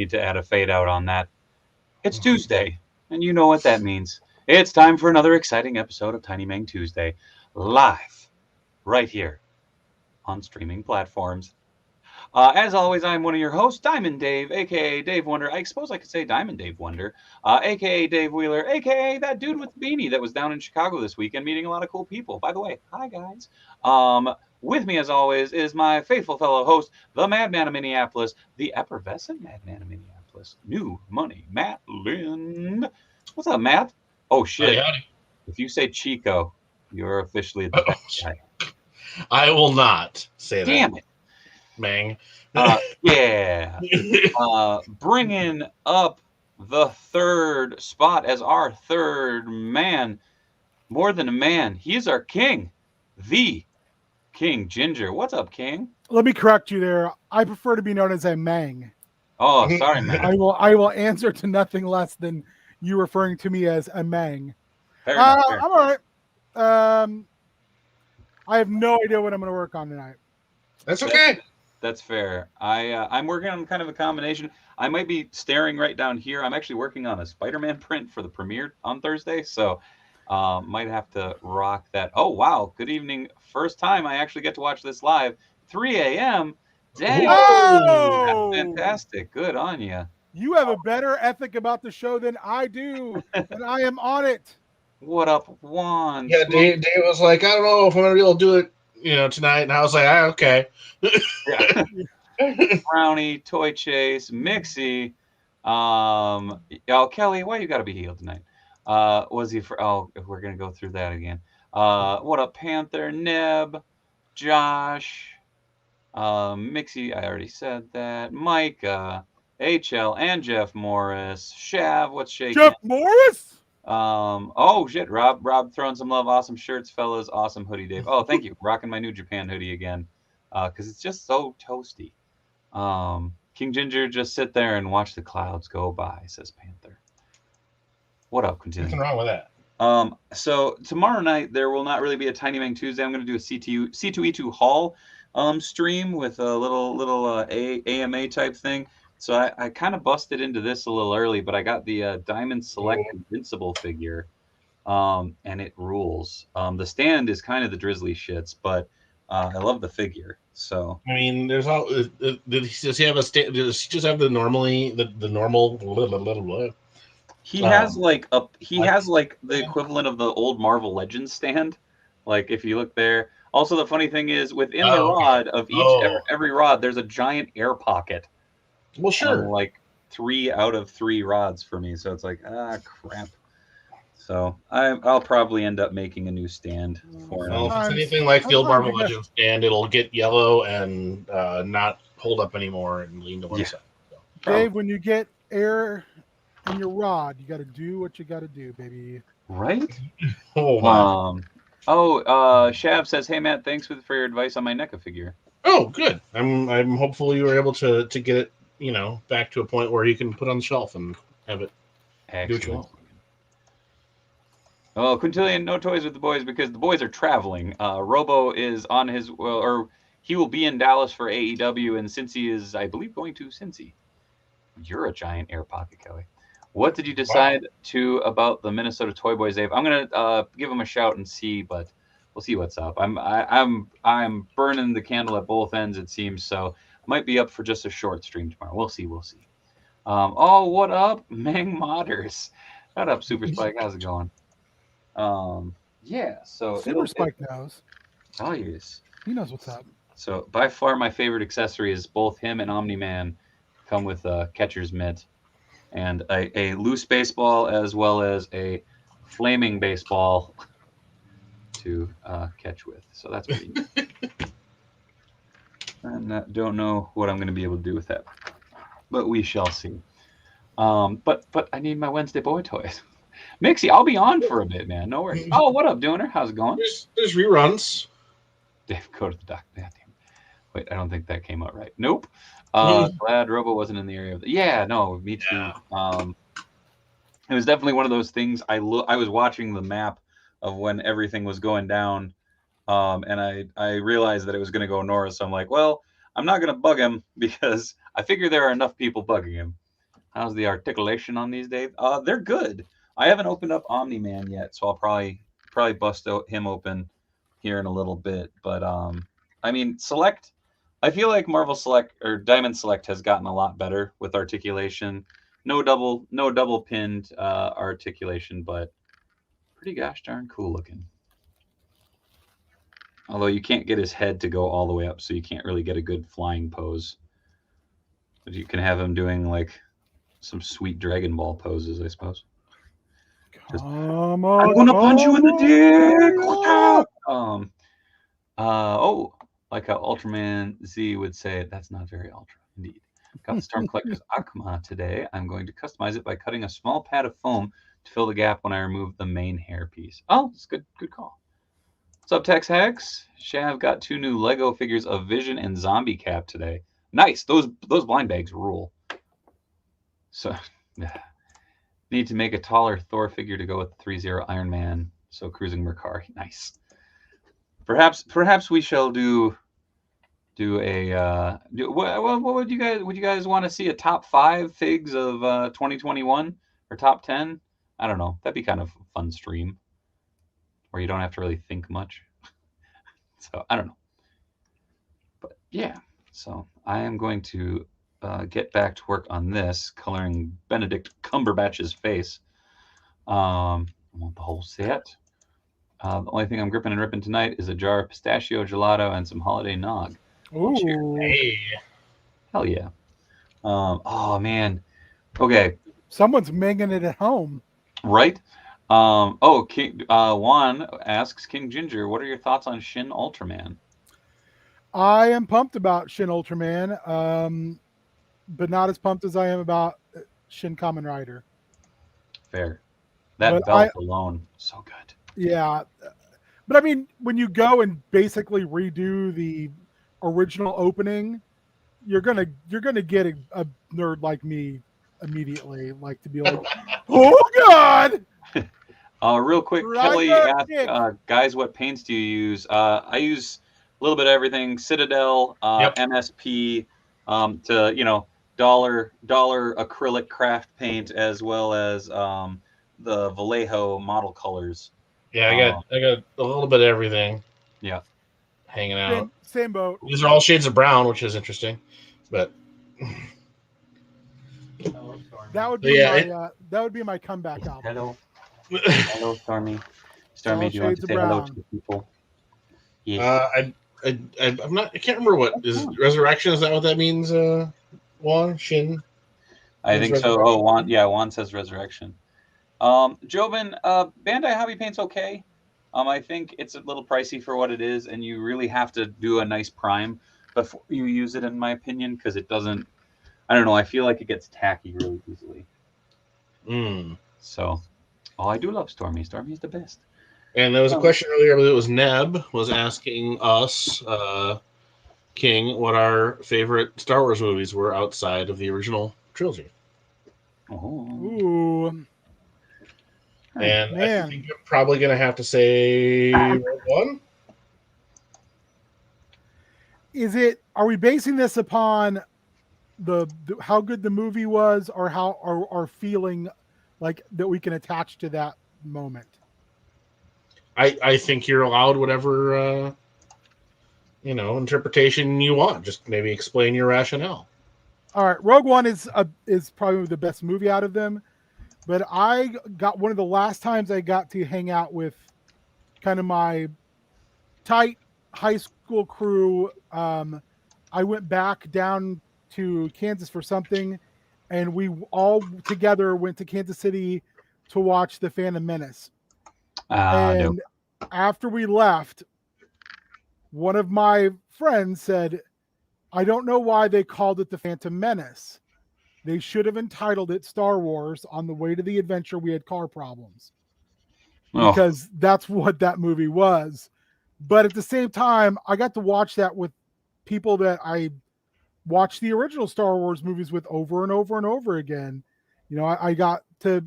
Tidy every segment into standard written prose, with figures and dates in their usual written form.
need to add a fade out on that. It's Tuesday, and you know what that means. It's time for another exciting episode of Tiny Meng Tuesday, live right here on streaming platforms. As always, I'm one of your hosts, Diamond Dave, aka Dave Wonder. I suppose I could say Diamond Dave Wonder, aka Dave Wheeler, aka that dude with the beanie that was down in Chicago this weekend meeting a lot of cool people. By the way, hi guys. With me, as always, is my faithful fellow host, the Madman of Minneapolis, the effervescent Madman of Minneapolis, New Money, Matt Lind. What's up, Matt? Oh shit! Howdy. If you say Chico, you're officially the bad guy. I will not say that. Damn it. Meng. Yeah. Bringing up the third spot as our third man. More than a man. He's our king. The King Ginger. What's up, King? Let me correct you there. I prefer to be known as a Meng. Oh, sorry, man. I will answer to nothing less than you referring to me as a Meng. Fair enough, fair. I'm all right. I have no idea what I'm going to work on tonight. That's okay. That's fair. I'm working on kind of a combination. I might be staring right down here. I'm actually working on a Spider-Man print for the premiere on Thursday, so might have to rock that. Oh, wow. Good evening. First time I actually get to watch this live. 3 a.m. Dang. Whoa! That's fantastic. Good on you. You have a better ethic about the show than I do, and I am on it. What up, Juan? Yeah, Dave was like, I don't know if I'm gonna be able to do it, tonight. And I was like, okay. Yeah. Brownie, Toy Chase, Mixie. Kelly, why you gotta be healed tonight? Was he for? Oh, we're gonna go through that again. What up, Panther, Neb, Josh, Mixie? I already said that. Micah, HL, and Jeff Morris. Shav, what's shaking? Jeff Morris? Oh shit, Rob throwing some love. Awesome shirts, fellas. Awesome hoodie, Dave. Oh, thank you. Rocking my New Japan hoodie again. Because it's just so toasty. King Ginger, just sit there and watch the clouds go by, says Panther. What up, continue? Nothing wrong with that. So tomorrow night there will not really be a Tiny Meng Tuesday. I'm going to do a C2E2 haul stream with a little AMA type thing. So I kind of busted into this a little early, but I got the Diamond Select Invincible figure, and it rules. The stand is kind of the drizzly shits, but I love the figure. So I mean, there's all. Does he have a stand? Does he just have the normal? he has like the equivalent of the old Marvel Legends stand. Like if you look there. Also, the funny thing is within the rod of every rod, there's a giant air pocket. Well, sure. Like 3 out of 3 rods for me, so it's like crap. So I'll probably end up making a new stand for him. Well, if it's anything like the old Marvel Legends stand, it'll get yellow and not hold up anymore and lean to one side. So. Dave, when you get air in your rod, you got to do what you got to do, baby. Right? Oh my. Shav says, "Hey Matt, thanks for your advice on my NECA figure." Oh, good. I'm hopeful you were able to get it, back to a point where you can put on the shelf and have it do what you want. Oh, Quintillion, no toys with the boys because the boys are traveling. Robo is on his or he will be in Dallas for AEW, and Cincy is, I believe, going to Cincy. You're a giant air pocket, Kelly. What did you decide about the Minnesota Toy Boys, Dave? I'm gonna give them a shout and see, but we'll see what's up. I'm burning the candle at both ends, it seems. So I might be up for just a short stream tomorrow. We'll see. What up, Meng Modders? What up, Super Spike? How's it going? Yeah. So Super Spike knows. Oh yes. He knows what's up. So by far my favorite accessory is both him and Omni-Man come with a catcher's mitt and a loose baseball as well as a flaming baseball to catch with. So that's pretty neat. And don't know what I'm going to be able to do with that, but we shall see. But I need my Wednesday boy toys. Mixie, I'll be on for a bit, man. No worries. Oh, what up, Dooner? How's it going? There's reruns. Dave, go to the doc. Wait, I don't think that came out right. Nope. Glad Robo wasn't in the area of the... Yeah, no, me too. Yeah. It was definitely one of those things. I was watching the map of when everything was going down, and I realized that it was going to go north. So I'm like, well, I'm not going to bug him because I figure there are enough people bugging him. How's the articulation on these, Dave? They're good. I haven't opened up Omni-Man yet, so I'll probably bust him open here in a little bit. But I mean, Select. I feel like Marvel Select or Diamond Select has gotten a lot better with articulation. No double pinned articulation, but pretty gosh darn cool looking. Although you can't get his head to go all the way up, so you can't really get a good flying pose. But you can have him doing like some sweet Dragon Ball poses, I suppose. I'm gonna punch you in the dick. Look out! Like how Ultraman Z would say, that's not very ultra, indeed. Got the Storm Collector's Akuma today. I'm going to customize it by cutting a small pad of foam to fill the gap when I remove the main hairpiece. Oh, it's good call. What's up, Tex Hex? Shav got 2 new Lego figures of Vision and Zombie Cap today. Nice. Those blind bags rule. So, need to make a taller Thor figure to go with the 3-0 Iron Man. So cruising Mercari. Nice. Perhaps we shall do a what would you guys want to see, a top 5 figs of 2021 or top 10? I don't know. That'd be kind of a fun stream where you don't have to really think much. So I don't know. But yeah, so I am going to get back to work on this, coloring Benedict Cumberbatch's face. I want the whole set. The only thing I'm gripping and ripping tonight is a jar of pistachio gelato and some holiday nog. Ooh. Hey. Hell yeah. Oh, man. Okay. Someone's minging it at home. Right? King, Juan asks, King Ginger, what are your thoughts on Shin Ultraman? I am pumped about Shin Ultraman, but not as pumped as I am about Shin Kamen Rider. Fair. That belt alone, so good. Yeah. But I mean, when you go and basically redo the original opening, you're gonna get a nerd like me immediately, like to be like, oh God. Real quick, Kelly asked, guys, what paints do you use? I use a little bit of everything. Citadel, MSP, to dollar acrylic craft paint, as well as the Vallejo model colors. Yeah, I got a little bit of everything. Yeah, hanging out. Same boat. These are all shades of brown, which is interesting, but that would be my comeback album. Hello, Stormy. Stormy, do you want to say hello to the people? Yeah. I'm not. I can't remember what is resurrection. Is that what that means? Juan Shin. I think so. Oh, Juan. Yeah, Juan says resurrection. Joven, Bandai Hobby Paint's okay. I think it's a little pricey for what it is, and you really have to do a nice prime before you use it, in my opinion, because it doesn't. I don't know. I feel like it gets tacky really easily. So, I do love Stormy. Stormy's the best. And there was a question earlier. I believe it was Neb was asking us, King, what our favorite Star Wars movies were outside of the original trilogy. Oh. Ooh. And I think you're probably going to have to say one. Are we basing this upon the how good the movie was, or how our feeling like that we can attach to that moment? I think you're allowed whatever interpretation you want. Just maybe explain your rationale. All right, Rogue One is probably the best movie out of them. But I got one of the last times I got to hang out with kind of my tight high school crew. I went back down to Kansas for something, and we all together went to Kansas City to watch The Phantom Menace. And after we left, one of my friends said, I don't know why they called it The Phantom Menace. They should have entitled it Star Wars. On the way to the adventure, we had car problems. Because that's what that movie was. But at the same time, I got to watch that with people that I watched the original Star Wars movies with over and over and over again. I got to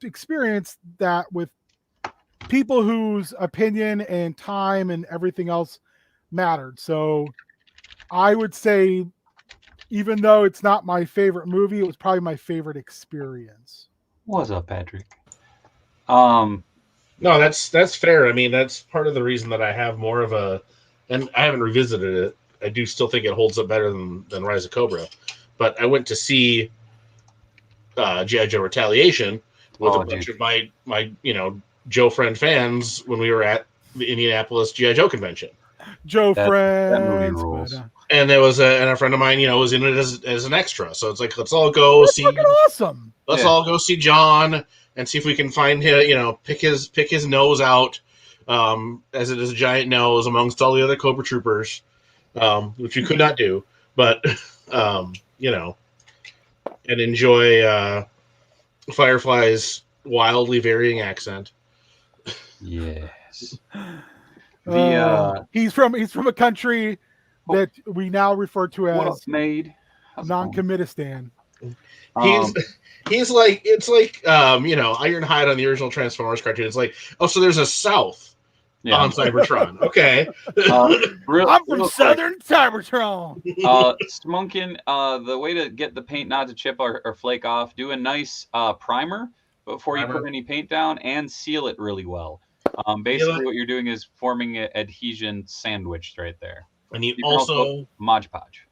experience that with people whose opinion and time and everything else mattered. So I would say Even though it's not my favorite movie, it was probably my favorite experience. What's up, Patrick? No, that's fair. I mean, that's part of the reason that I have more of a, and I haven't revisited it. I do still think it holds up better than Rise of Cobra, but I went to see G.I. Joe Retaliation with a bunch of my Joe friend fans when we were at the Indianapolis G.I. Joe convention. Joe friends, that movie rules. And there was a friend of mine, was in it as an extra. So it's like, let's all go That's see. Fucking awesome. Let's all go see John and see if we can find him. Pick his nose out, as it is a giant nose amongst all the other Cobra Troopers, which you could not do. But and enjoy Firefly's wildly varying accent. Yes. He's from a country that we now refer to as non-Committistan. He's like, it's like Ironhide on the original Transformers cartoon. It's like, so there's a South on Cybertron. Okay. I'm from Southern Cybertron. Smunkin, the way to get the paint not to chip or flake off, do a nice primer before you put any paint down and seal it really well. Basically, what you're doing is forming an adhesion sandwich right there. And you also Mod Podge.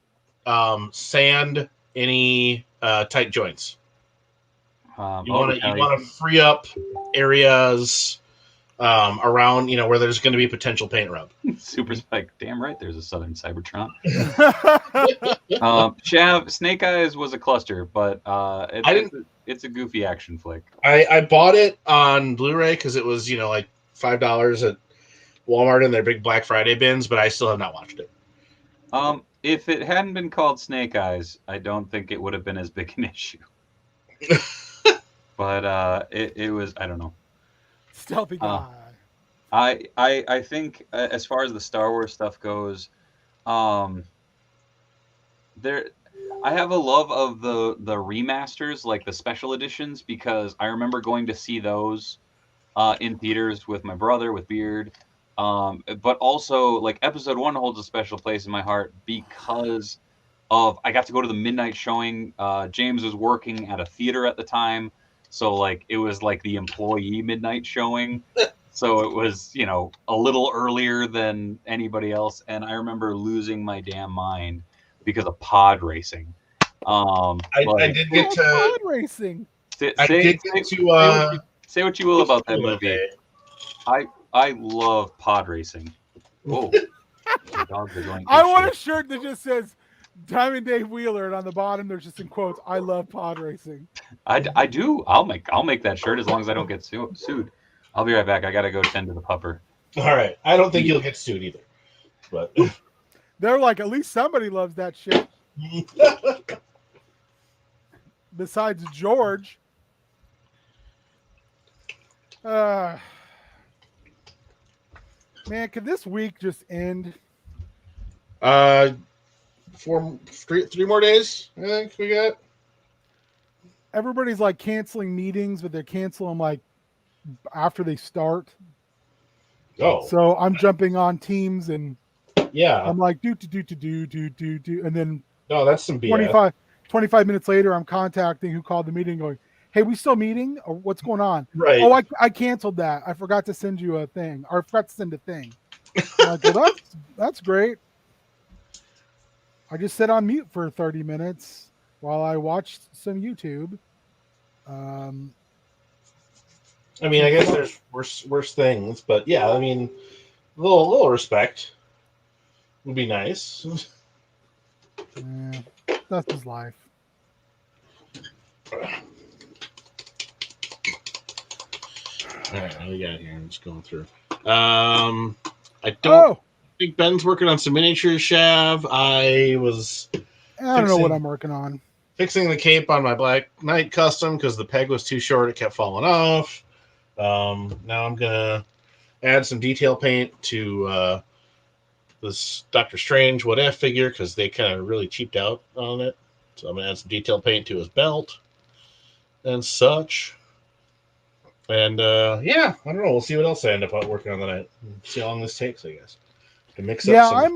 Sand any tight joints. You want to free up areas around where there's going to be potential paint rub. Super Spike, damn right. There's a Southern Cybertron. Shav, Snake Eyes was a cluster, but it's a goofy action flick. I bought it on Blu-ray because it was like $5 at Walmart in their big Black Friday bins, but I still have not watched it. If it hadn't been called Snake Eyes, I don't think it would have been as big an issue. But it was, I don't know. Stealthy guy. I think as far as the Star Wars stuff goes, I have a love of the remasters, like the special editions, because I remember going to see those in theaters with my brother, with Beard. But also, like, Episode 1 holds a special place in my heart because of I got to go to the midnight showing. James was working at a theater at the time, so like it was like the employee midnight showing. So it was, a little earlier than anybody else, and I remember losing my damn mind because of pod racing. I did get to pod racing. Say what you will about that movie. I love pod racing. Whoa. I want a shirt that just says Diamond Dave Wheeler, and on the bottom there's just in quotes, "I love pod racing." I do. I'll make that shirt as long as I don't get sued. I'll be right back. I gotta go tend to the pupper. All right. I don't think you'll get sued either. But they're like, at least somebody loves that shit. Besides George. Man, could this week just end? 3 more days, I think we got. Everybody's like canceling meetings, but they cancel them like after they start. Oh. So I'm jumping on Teams and I'm like do, and then that's some BS. 25 minutes later, I'm contacting who called the meeting going, "Hey, we still meeting? Or what's going on?" Right. "Oh, I canceled that. I forgot to send you a thing. Or I forgot to send a thing." I'm like, well, that's great. I just sat on mute for 30 minutes while I watched some YouTube. I mean, I guess there's worse things, but yeah, I mean, a little respect would be nice. That's his life. All right, what do we got here? I'm just going through. I don't think Ben's working on some miniatures, Shav. I don't know what I'm working on. Fixing the cape on my Black Knight custom because the peg was too short. It kept falling off. Now I'm going to add some detail paint to this Doctor Strange What If figure because they kind of really cheaped out on it. So I'm going to add some detail paint to his belt and such. And I don't know. We'll see what else I end up working on tonight. See how long this takes, I guess. To mix up I'm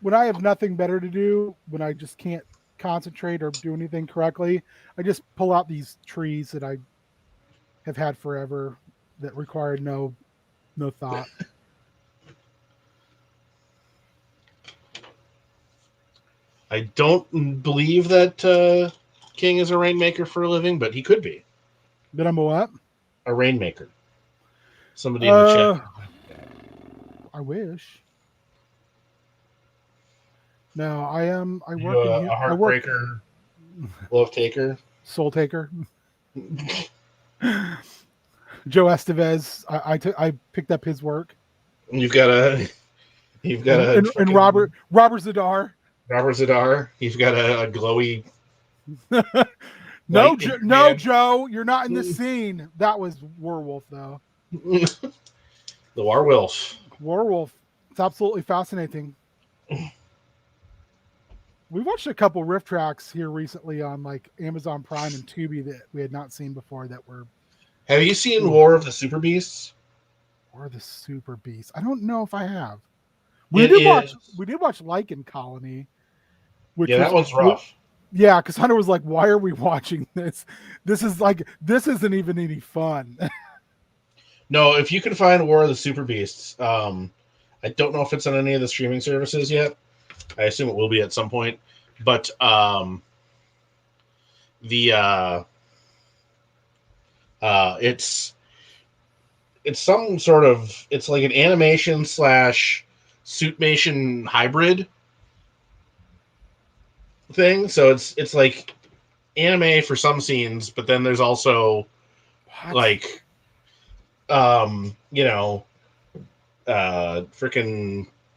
when I have nothing better to do, when I just can't concentrate or do anything correctly, I just pull out these trees that I have had forever that required no thought. I don't believe that King is a rainmaker for a living, but he could be Then I'm a what? a rainmaker. Somebody in the chat. I wish. No, I am. I work You in. a I work heartbreaker, love taker. Soul Taker. Joe Estevez. I picked up his work. You've got a and Robert Zadar. Robert Zadar. You've got a glowy. No, no, Joe, you're not in the scene. That was Werewolf, though. The Werewolf. Werewolf. It's absolutely fascinating. We watched a couple riff tracks here recently on like Amazon Prime and Tubi that we had not seen before. That were. Have you seen War of the Super Beasts? War of the Super Beasts. I don't know if I have. We did watch Lichen Colony. Which that one's rough. Yeah, because Hunter was like, "Why are we watching this? This isn't even any fun." No, if you can find War of the Super Beasts, I don't know if it's on any of the streaming services yet. I assume it will be at some point, but it's some sort of, it's like an animation / suitmation hybrid thing. So it's like anime for some scenes, but then there's also like freaking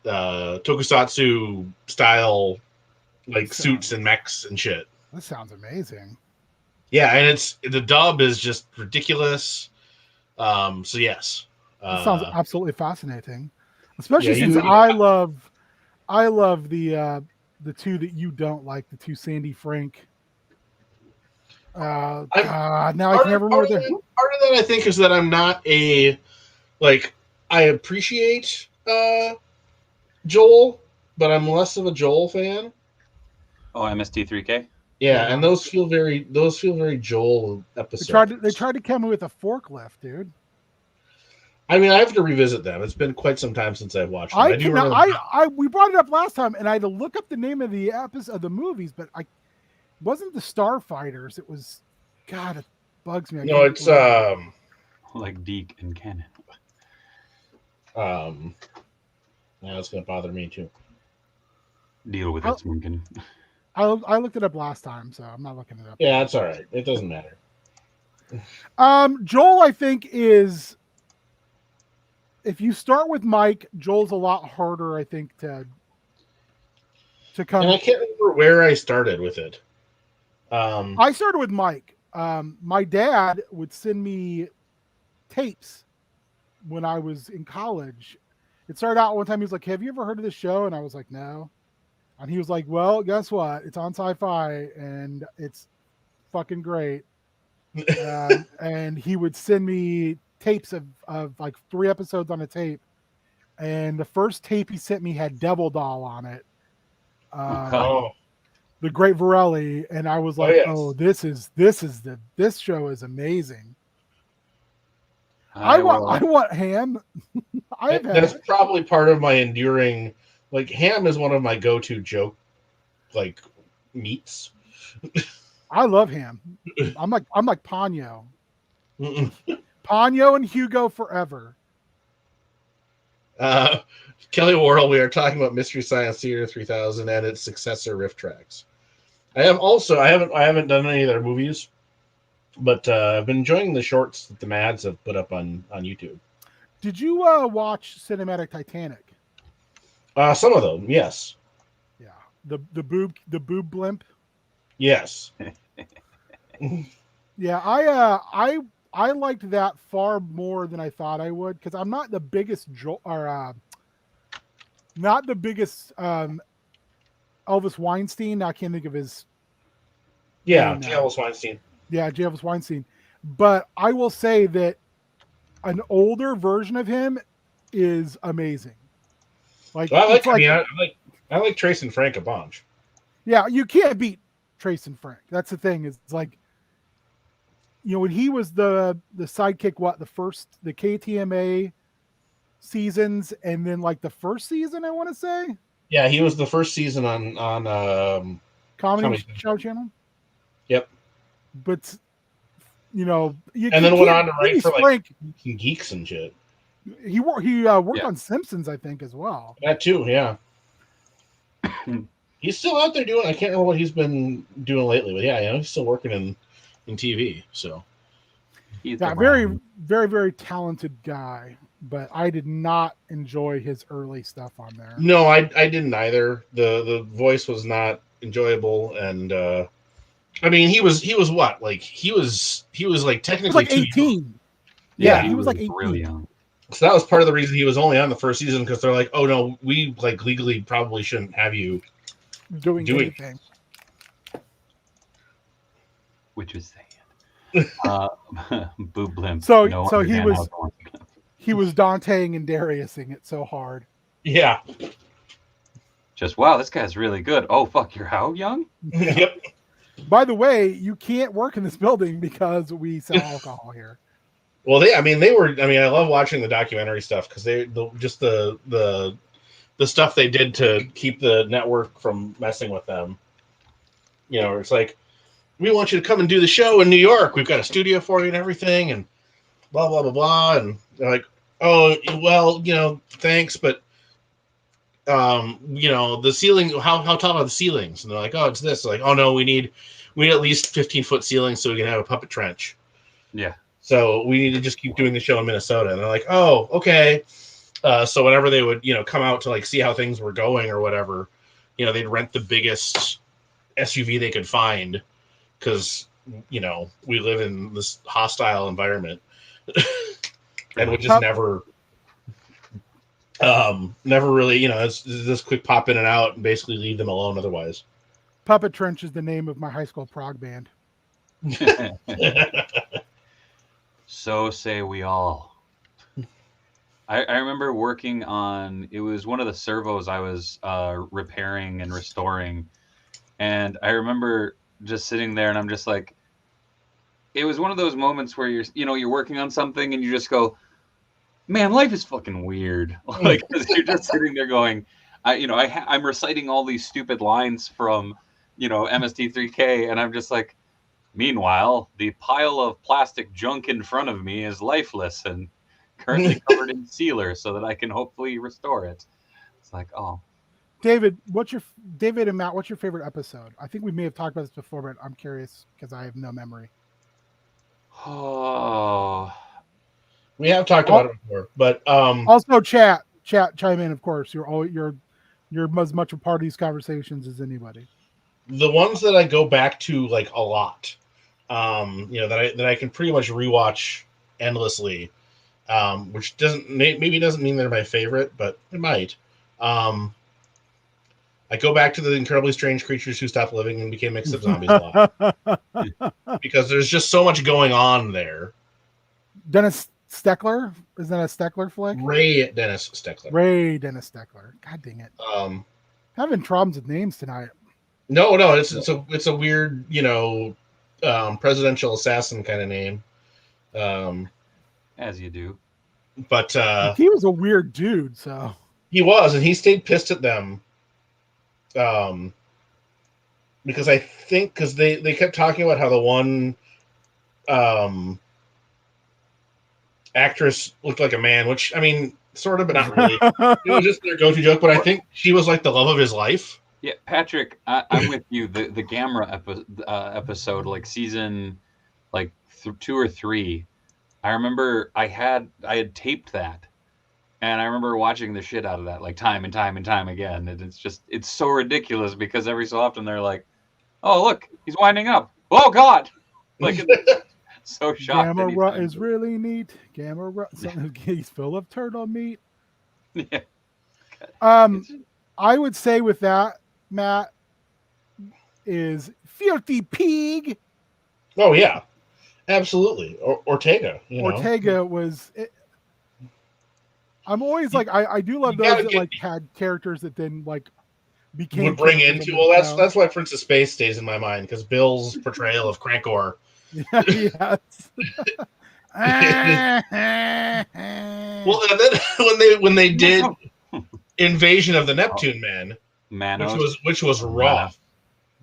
tokusatsu style like suits and mechs and shit. That sounds amazing. Yeah, and the dub is just ridiculous. So yes. That sounds absolutely fascinating. Especially since I love the two that you don't like, the two Sandy Frank. Now I can never remember part of that I think is that I'm not I appreciate Joel, but I'm less of a Joel fan. Oh, MST3K? Yeah, and those feel very Joel episodes. They tried to come with a forklift, dude. I mean, I have to revisit them. It's been quite some time since I've watched them. We brought it up last time, and I had to look up the name of the episode of the movies, but it wasn't the Starfighters. It was, God, it bugs me. No, it's like Deke and Cannon. Now it's gonna bother me too. Deal with it, Smunkin. I looked it up last time, so I'm not looking it up. Yeah, it's all right. It doesn't matter. Joel, I think, is, if you start with Mike, Joel's a lot harder, I think, to come. And I can't remember where I started with it. I started with Mike. My dad would send me tapes when I was in college. It started out one time, he was like, "Have you ever heard of this show?" And I was like, "No." And he was like, "Well, guess what? It's on Sci-Fi and it's fucking great." And he would send me tapes of like 3 episodes on a tape. And the first tape he sent me had Devil Doll on it. The Great Varelli. And I was like, this show is amazing. I want Ham. That's probably part of my enduring. Like, Ham is one of my go-to joke, like, meats. I love Ham. I'm like Ponyo. Ponyo and Hugo forever. Kelly Worrell, we are talking about Mystery Science Theater 3000 and its successor riff tracks. I haven't done any of their movies, but I've been enjoying the shorts that the Mads have put up on YouTube. Did you watch Cinematic Titanic? Some of them, yes. Yeah, the boob blimp. Yes. Yeah, I liked that far more than I thought I would, because I'm not the biggest Elvis Weinstein. I can't think of his. Yeah, Elvis Weinstein. Yeah, Elvis Weinstein. But I will say that an older version of him is amazing. Like, well, I like Trace and Frank a bunch. Yeah, you can't beat Trace and Frank. That's the thing. Is like, when he was the sidekick, the KTMA seasons, and then like the first season, I want to say. Yeah, he was the first season on Comedy Show Channel. Yep. But and then went on to write for like Geeks and shit. He worked on Simpsons, I think, as well. That too, yeah. He's still out there doing. I can't remember what he's been doing lately, but yeah, he's still working in TV. So very, very, very talented guy. But I did not enjoy his early stuff on there. No, I didn't either. The voice was not enjoyable, and I mean he was what, like he was like technically like 18. Yeah, he was like 18. Really young. So that was part of the reason he was only on the first season, because they're like, oh no, we like legally probably shouldn't have you doing anything. Which is sad. Boob blimp. So he was Danteing and Dariusing it so hard. Yeah. Just wow, this guy's really good. Oh fuck, you're how young? Yep. By the way, you can't work in this building because we sell alcohol here. Well, I love watching the documentary stuff, because the stuff they did to keep the network from messing with them. It's like, we want you to come and do the show in New York. We've got a studio for you and everything, and blah blah blah blah. And they're like, oh well, thanks, but the ceiling. How tall are the ceilings? And they're like, oh, it's this. They're like, oh no, we need at least 15-foot ceilings so we can have a puppet trench. Yeah. So we need to just keep doing the show in Minnesota. And they're like, oh, okay. So whenever they would, come out to like see how things were going or whatever, they'd rent the biggest SUV they could find, because, we live in this hostile environment and would just never really, just quick pop in and out and basically leave them alone otherwise. Puppet Trench is the name of my high school prog band. So say we all. I remember working on, it was one of the servos I was repairing and restoring. And I remember just sitting there and I'm just like, it was one of those moments where you're working on something and you just go, man, life is fucking weird. Like, 'cause you're just sitting there going, I'm reciting all these stupid lines from, MST3K, and I'm just like, meanwhile, the pile of plastic junk in front of me is lifeless and currently covered in sealer so that I can hopefully restore it. It's like, oh. David and Matt, what's your favorite episode? I think we may have talked about this before, but I'm curious because I have no memory. Oh. We have talked about it before, but also chat chime in, of course. You're as much a part of these conversations as anybody. The ones that I go back to like a lot, that I can pretty much rewatch endlessly, which doesn't mean they're my favorite, but it might. I go back to the incredibly strange creatures who stopped living and became mixed up zombies a lot, because there's just so much going on there. Dennis Steckler, is that a Steckler flick? Ray Dennis Steckler. God dang it! Having problems with names tonight. No, it's a weird, presidential assassin kind of name. As you do. But he was a weird dude, so he was, and he stayed pissed at them. Because I think they kept talking about how the one actress looked like a man, which, I mean, sort of, but not really. It was just their go-to joke, but I think she was like the love of his life. Yeah, Patrick, I'm with you. The Gamera episode, like season, like 2 or 3. I remember I had taped that, and I remember watching the shit out of that, like time and time and time again. And it's so ridiculous because every so often they're like, "Oh, look, he's winding up. Oh God!" Like, so shocked. Gamera is really neat. Gamera, he's full of turtle meat. Yeah. I would say with that, Matt, is filthy pig. Oh yeah, absolutely. Ortega. Ortega was. I'm always like, I do love those that like had characters that then like became would bring characters into. on the Well, show. that's why Prince of Space stays in my mind, because Bill's portrayal of Crankor. Yes. Well, and then when they did Invasion of the Neptune Men, Manos. which was Mana. rough,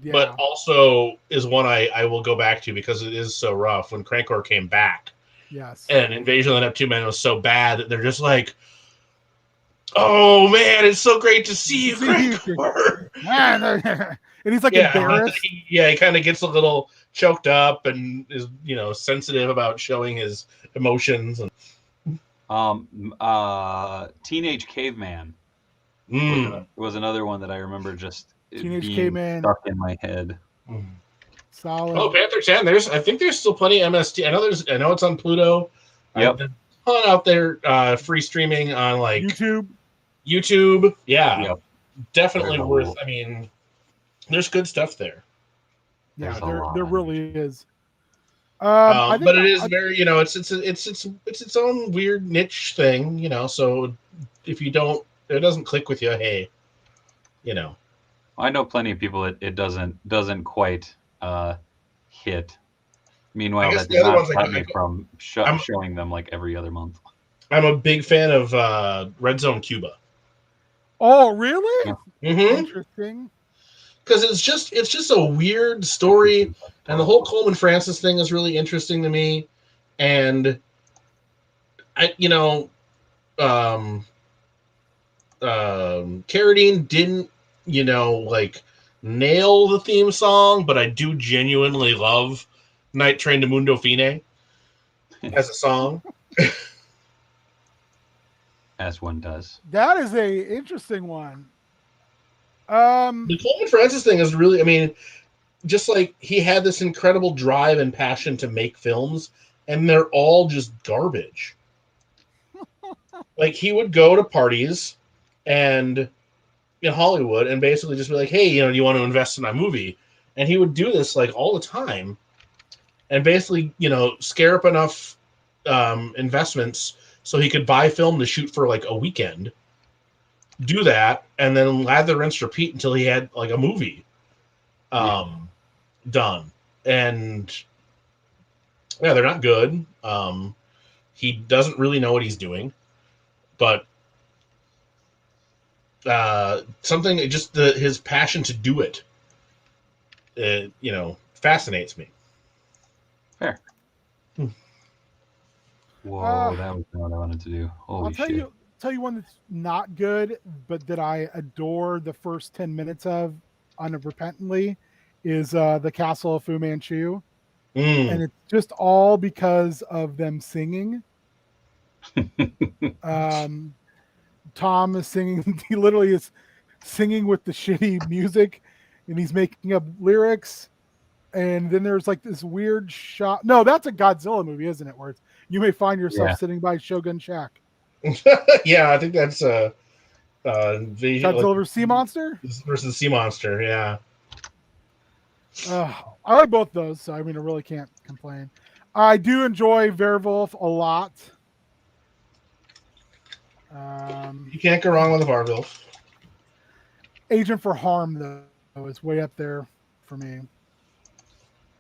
Yeah. but also is one I will go back to because it is so rough. When Crankor came back, Yes. and Invasion of the Neptune Men was so bad that they're just like, "Oh man, it's so great to see you, Crankor." And he's like embarrassed. He kind of gets a little choked up and is sensitive about showing his emotions. And Teenage Caveman Mm. was another one that I remember just Teenage being Caveman. stuck in my head. Solid. Oh, Panther 10. I think there's still plenty of MST. I know it's on Pluto. Yep. There's a ton out there free streaming on like YouTube. Yeah. Yep. Definitely There's worth. I mean, there's good stuff there. Yeah, There's there really is. But it is very, it's its own weird niche thing, so if it doesn't click with you, hey, I know plenty of people it doesn't quite hit. Meanwhile, that the does other not ones stop me from showing them like every other month. I'm a big fan of Red Zone Cuba. Oh, really? Yeah. Mm-hmm. Interesting. Because it's just a weird story, and the whole Coleman Francis thing is really interesting to me. And Carradine didn't like nail the theme song, but I do genuinely love Night Train to Mundo Fine as a song. As one does. That is a interesting one. The Coleman Francis thing is really, I mean, just like he had this incredible drive and passion to make films, and they're all just garbage. Like, he would go to parties and in Hollywood and basically just be like, hey, do you want to invest in my movie? And he would do this like all the time and basically, scare up enough investments so he could buy film to shoot for like a weekend, do that, and then lather, rinse, repeat until he had like a movie done. And yeah, they're not good. He doesn't really know what he's doing, but something, just his passion to do it, fascinates me. Fair. Whoa, that was not what I wanted to do. Holy shit. Tell you one that's not good, but that I adore the first 10 minutes of unrepentantly is the Castle of Fu Manchu. And it's just all because of them singing. Tom is singing. He literally is singing with the shitty music, and he's making up lyrics. And then there's like this weird shot. No, that's a Godzilla movie, isn't it? Where you may find yourself sitting by Shogun Shack. Yeah, I think that's Godzilla versus Sea Monster? Versus Sea Monster, yeah. I like both those, so I mean, I really can't complain. I do enjoy Werewolf a lot. You can't go wrong with Werewolf. Agent for Harm, though, is way up there for me.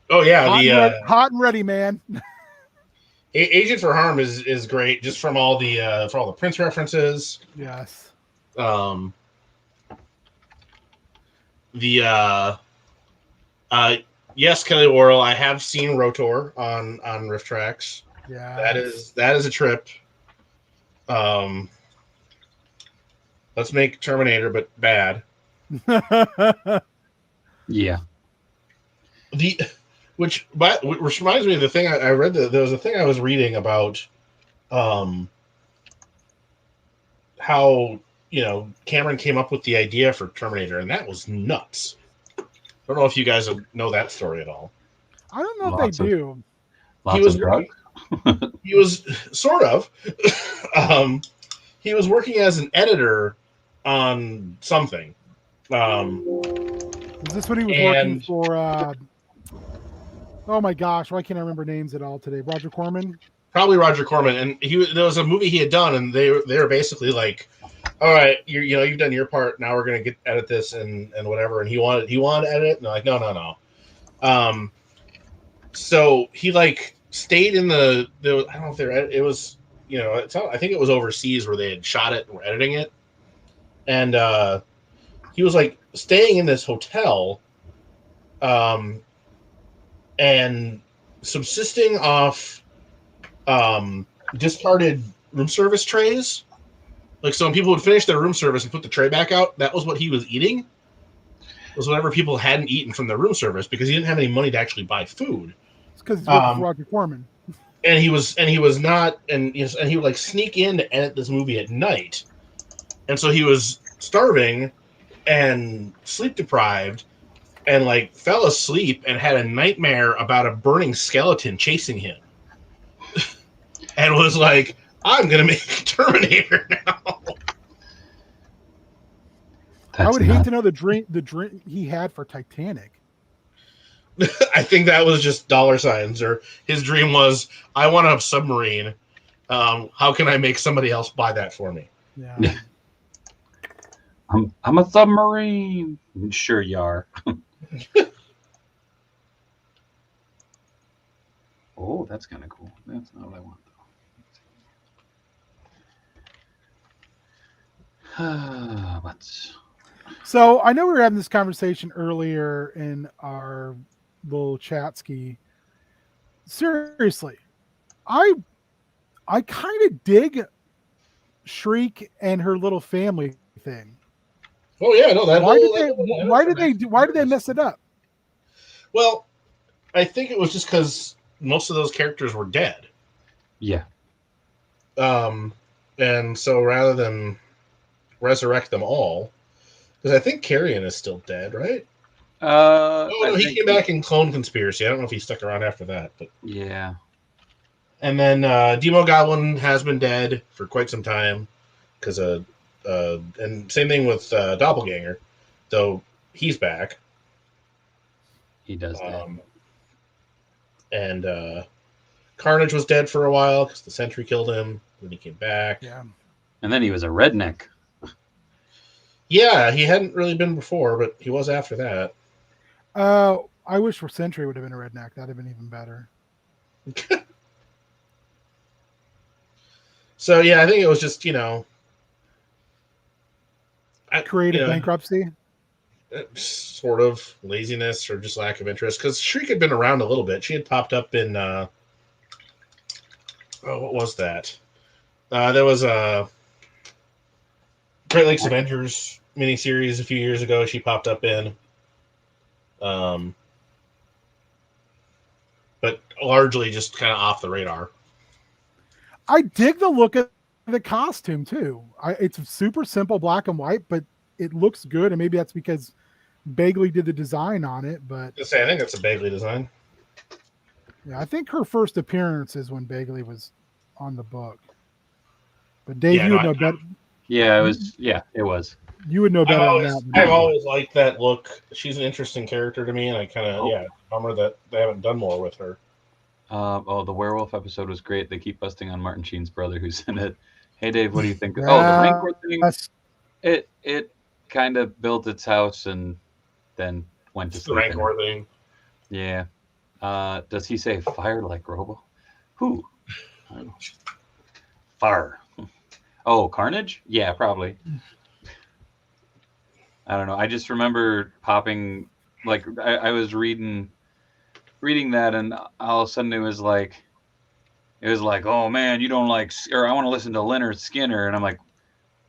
Oh yeah, hot and ready, man. Agent for Harm is great, just from all the Prince references. Yes. Yes, Kelly Worrell. I have seen Rotor on Riff Tracks. Yeah. That is a trip. Let's make Terminator, but bad. Yeah. Which reminds me of the thing I read. There was a thing I was reading about, how Cameron came up with the idea for Terminator, and that was nuts. I don't know if you guys know that story at all. I don't know if they do. He was sort of. He was working as an editor on something. Is this when he was working for? Oh my gosh, why can't I remember names at all today? Roger Corman? Probably Roger Corman. And there was a movie he had done, and they were basically like, all right, you've done your part. Now we're gonna edit this and whatever. And he wanted to edit it, and they're like, no. So he like stayed in the I don't know if it was I think it was overseas where they had shot it and were editing it, and he was like staying in this hotel, and subsisting off discarded room service trays. Like, so when people would finish their room service and put the tray back out, that was what he was eating. It was whatever people hadn't eaten from their room service because he didn't have any money to actually buy food. It's because he's working for Roger Corman. And he was not, and he would like sneak in to edit this movie at night, and so he was starving and sleep deprived, and like fell asleep and had a nightmare about a burning skeleton chasing him, and was like, "I'm gonna make Terminator now." I would hate to know the dream he had for Titanic. I think that was just dollar signs, or his dream was, I want a submarine. How can I make somebody else buy that for me? Yeah. I'm a submarine. Sure you are. Oh, that's kind of cool. That's not what I want, though. But So I know we were having this conversation earlier in our little chat ski. Seriously, I kind of dig Shriek and her little family thing. Oh yeah, no, that why did they mess it up? Well, I think it was just because most of those characters were dead. Yeah. And so rather than resurrect them all, because I think Carrion is still dead, right? No, he came back in Clone Conspiracy. I don't know if he stuck around after that, but yeah. And then Demo Goblin has been dead for quite some time, because and same thing with Doppelganger, though he's back. He does that. And Carnage was dead for a while because the Sentry killed him. Then he came back. Yeah. And then he was a redneck. Yeah, he hadn't really been before, but he was after that. I wish for Sentry would have been a redneck. That'd have been even better. So yeah, I think it was just creative bankruptcy, sort of laziness or just lack of interest. Because Shriek had been around a little bit. She had popped up in what was that? There was a Great Lakes Avengers miniseries a few years ago. She popped up in, but largely just kind of off the radar. I dig the look of the costume too. It's super simple, black and white, but it looks good. And maybe that's because Bagley did the design on it. But I think that's a Bagley design. Yeah, I think her first appearance is when Bagley was on the book. But Dave, you would know better. Yeah, it was. Yeah, it was. You would know better than that. I've always liked that look. She's an interesting character to me, and I kind of bummer that they haven't done more with her. The werewolf episode was great. They keep busting on Martin Sheen's brother who's in it. Hey Dave, what do you think? The Rancor thing. It kind of built its house and then went to sleep. The Rancor thing. Yeah. Does he say fire like Robo? Who? Fire. Oh, Carnage? Yeah, probably. I don't know. I just remember popping, like I was reading that, and all of a sudden it was like, oh man, you don't like, or I want to listen to Leonard Skinner, and I'm like,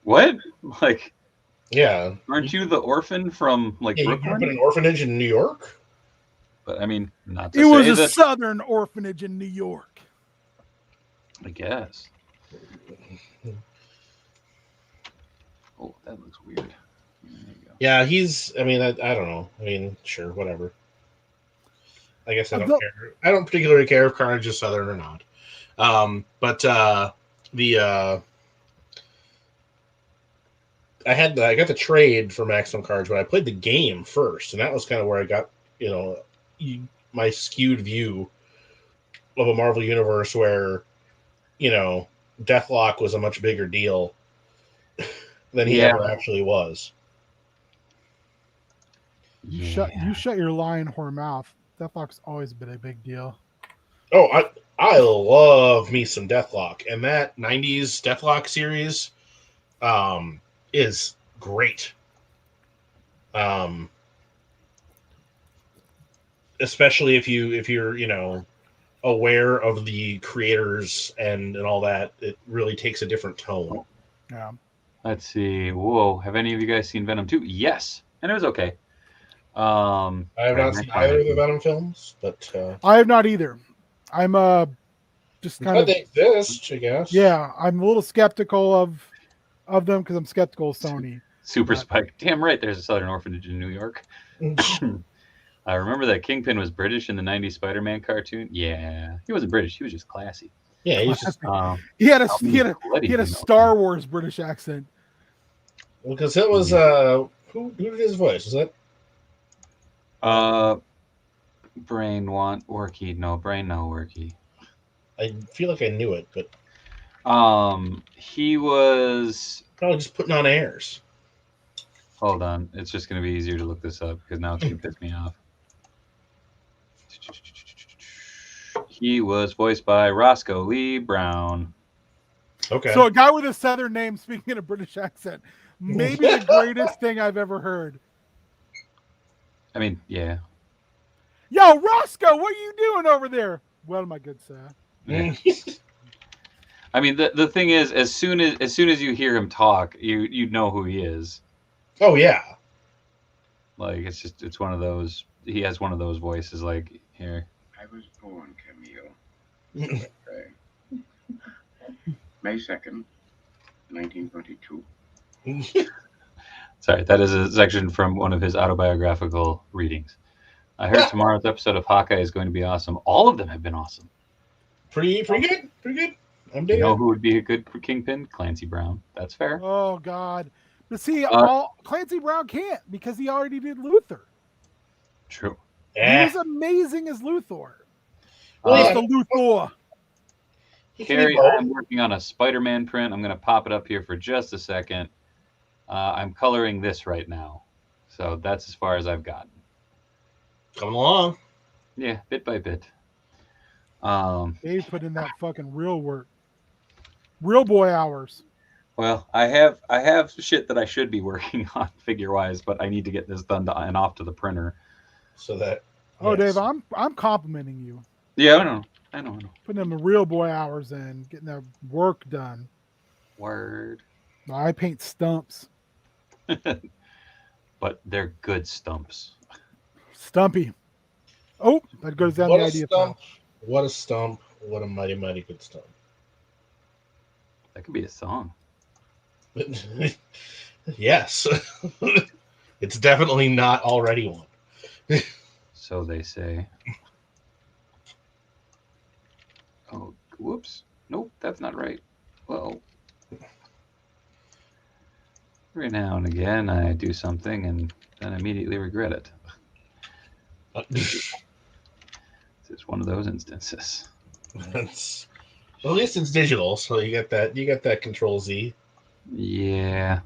what? Like, yeah, aren't you the orphan from like Brooklyn? You grew up in an orphanage in New York. But I mean, not to it say was a that, southern orphanage in New York. I guess. Oh, that looks weird. Yeah, he's. I mean, I don't know. I mean, sure, whatever. I guess I don't care. I don't particularly care if Carnage is southern or not. But I got the trade for Maximum Carnage, but I played the game first, and that was kind of where I got my skewed view of a Marvel universe where Deathlock was a much bigger deal than he Yeah. ever actually was. You shut your lion whore mouth. Deathlock's always been a big deal. Oh, I love me some Deathlock, and that '90s Deathlock series is great. Especially if you're aware of the creators and all that, it really takes a different tone. Yeah. Let's see. Whoa, have any of you guys seen Venom 2? Yes, and it was okay. I have not seen either of the Venom films, but I have not either. I'm just kind of they exist, I guess. Yeah, I'm a little skeptical of them because I'm skeptical of Sony. Super but- Spike. Damn right, there's a Southern Orphanage in New York. I remember that Kingpin was British in the '90s Spider-Man cartoon. Yeah, he wasn't British. He was just classy. Yeah, he's just he had a Star Wars British accent. because it was who did his voice? Was that Brain want worky? No, Brain no worky. I feel like I knew it, but he was probably just putting on airs. Hold on, it's just going to be easier to look this up because now it's going to piss me off. He was voiced by Roscoe Lee Brown. Okay. So a guy with a Southern name speaking in a British accent. Maybe the greatest thing I've ever heard. I mean, yeah. Yo, Roscoe, what are you doing over there? Well, my good sir. Yeah. I mean, the thing is, as soon as you hear him talk, you know who he is. Oh yeah. Like it's one of those. He has one of those voices. Like here. I was born, Camille. May 2nd, 1922. Sorry, that is a section from one of his autobiographical readings. I heard tomorrow's episode of Hawkeye is going to be awesome. All of them have been awesome. Pretty good. I'm You digging. know who would be a good Kingpin? Clancy Brown. That's fair. Oh God. But see, Clancy Brown can't because he already did Luthor. True. He was amazing as Luthor. Well, The Luthor. Carrie, I'm working on a Spider-Man print. I'm going to pop it up here for just a second. I'm coloring this right now. So that's as far as I've gotten. Coming along. Yeah, bit by bit. Dave put in that fucking real work. Real boy hours. Well, I have shit that I should be working on figure-wise, but I need to get this done and off to the printer. So that. Oh, yes. Dave, I'm complimenting you. Yeah, I know. Putting them the real boy hours in, getting that work done. Word. I paint stumps. But they're good stumps. Stumpy. Oh, that goes down What the a idea. stump! What a stump! What a mighty, mighty good stump. That could be a song. Yes, it's definitely not already one. So they say. Oh, whoops. Nope, that's not right. Well, every now and again I do something and then immediately regret it. This is one of those instances. Well, at least it's digital, so you get that Control Z. Yeah.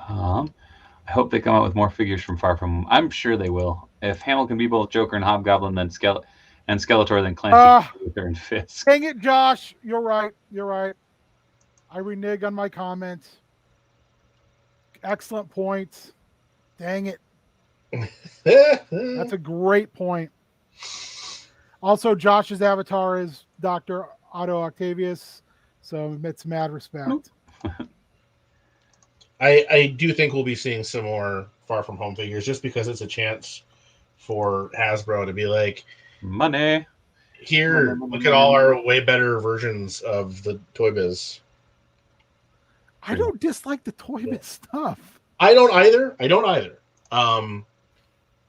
I hope they come out with more figures from Far From Home. I'm sure they will. If Hamill can be both Joker and Hobgoblin, then Skeletor, then Clancy and Fisk. Dang it, Josh. You're right. I renege on my comments. Excellent points. Dang it. That's a great point. Also, Josh's avatar is Dr. Otto Octavius, so it's mad respect. I do think we'll be seeing some more Far From Home figures just because it's a chance for Hasbro to be like, money. Here, look at all our way better versions of the Toy Biz. I don't dislike the Toy Biz stuff. I don't either.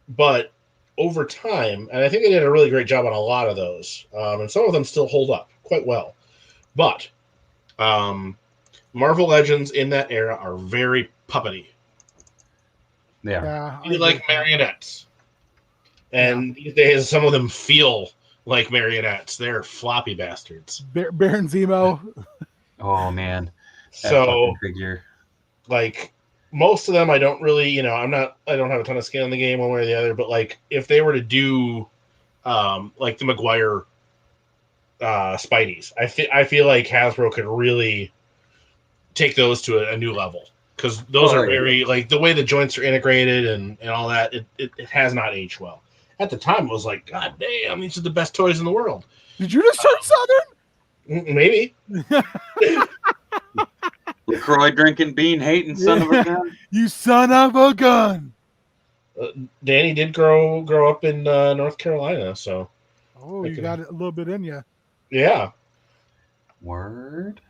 But over time, and I think they did a really great job on a lot of those, and some of them still hold up quite well. But Marvel Legends in that era are very puppety. Yeah. Like marionettes. And these days, some of them feel like marionettes. They're floppy bastards. Baron Zemo. Oh man, that So fucking figure. like most of them, I don't really, I don't have a ton of skin in the game one way or the other. But like if they were to do like the Maguire Spideys, I feel like Hasbro could really take those to a new level. Because those are very, like, the way the joints are integrated and all that, it has not aged well. At the time, it was like, God damn, these are the best toys in the world. Did you just turn Southern? Maybe. LaCroix drinking, bean hating son of a gun. You son of a gun. Danny did grow up in North Carolina, so. Oh, you got it a little bit in you. Yeah. Word.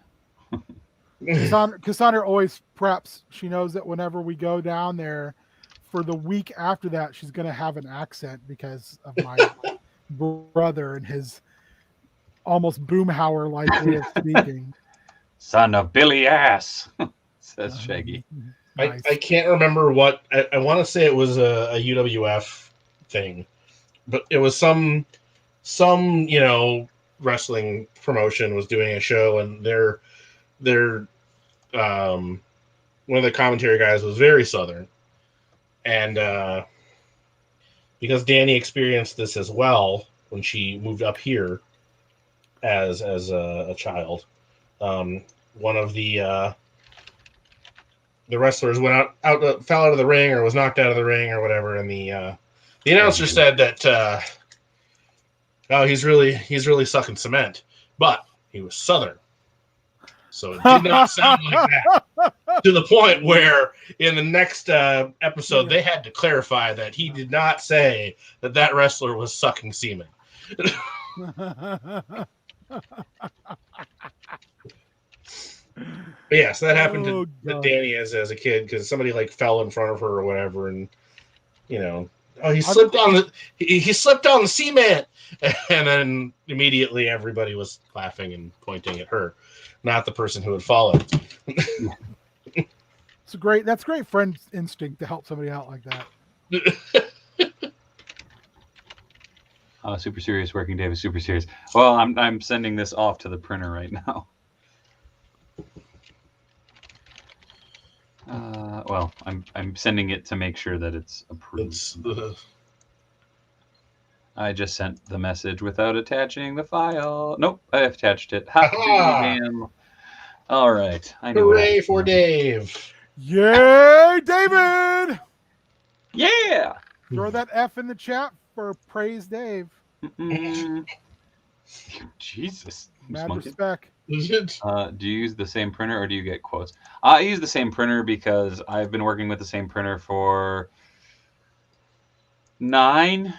Cassandra always preps. She knows that whenever we go down there, for the week after that, she's going to have an accent because of my brother and his almost Boomhauer-like way of speaking. Son of Billy Ass, says Shaggy. Nice. I can't remember what. I want to say it was a UWF thing, but it was some wrestling promotion was doing a show, and their one of the commentary guys was very Southern, and because Danny experienced this as well when she moved up here as a child, one of the wrestlers went fell out of the ring or was knocked out of the ring or whatever, and the announcer said that oh, he's really sucking cement, but he was Southern. So it did not sound like that. To the point where in the next episode, they had to clarify that he did not say that wrestler was sucking semen. But yes, that happened to Danny as a kid because somebody like fell in front of her or whatever, and he slipped on the cement, and then immediately everybody was laughing and pointing at her, not the person who had fallen. That's great friend instinct to help somebody out like that. Super serious working day was super serious. Well, I'm sending this off to the printer right now. Well, I'm sending it to make sure that it's approved. I just sent the message without attaching the file. Nope, I attached it. Damn. All right. Hooray for Dave! Yay, David! Yeah. Throw that F in the chat for praise Dave. Jesus. Mad respect. Do you use the same printer or do you get quotes? I use the same printer because I've been working with the same printer for nine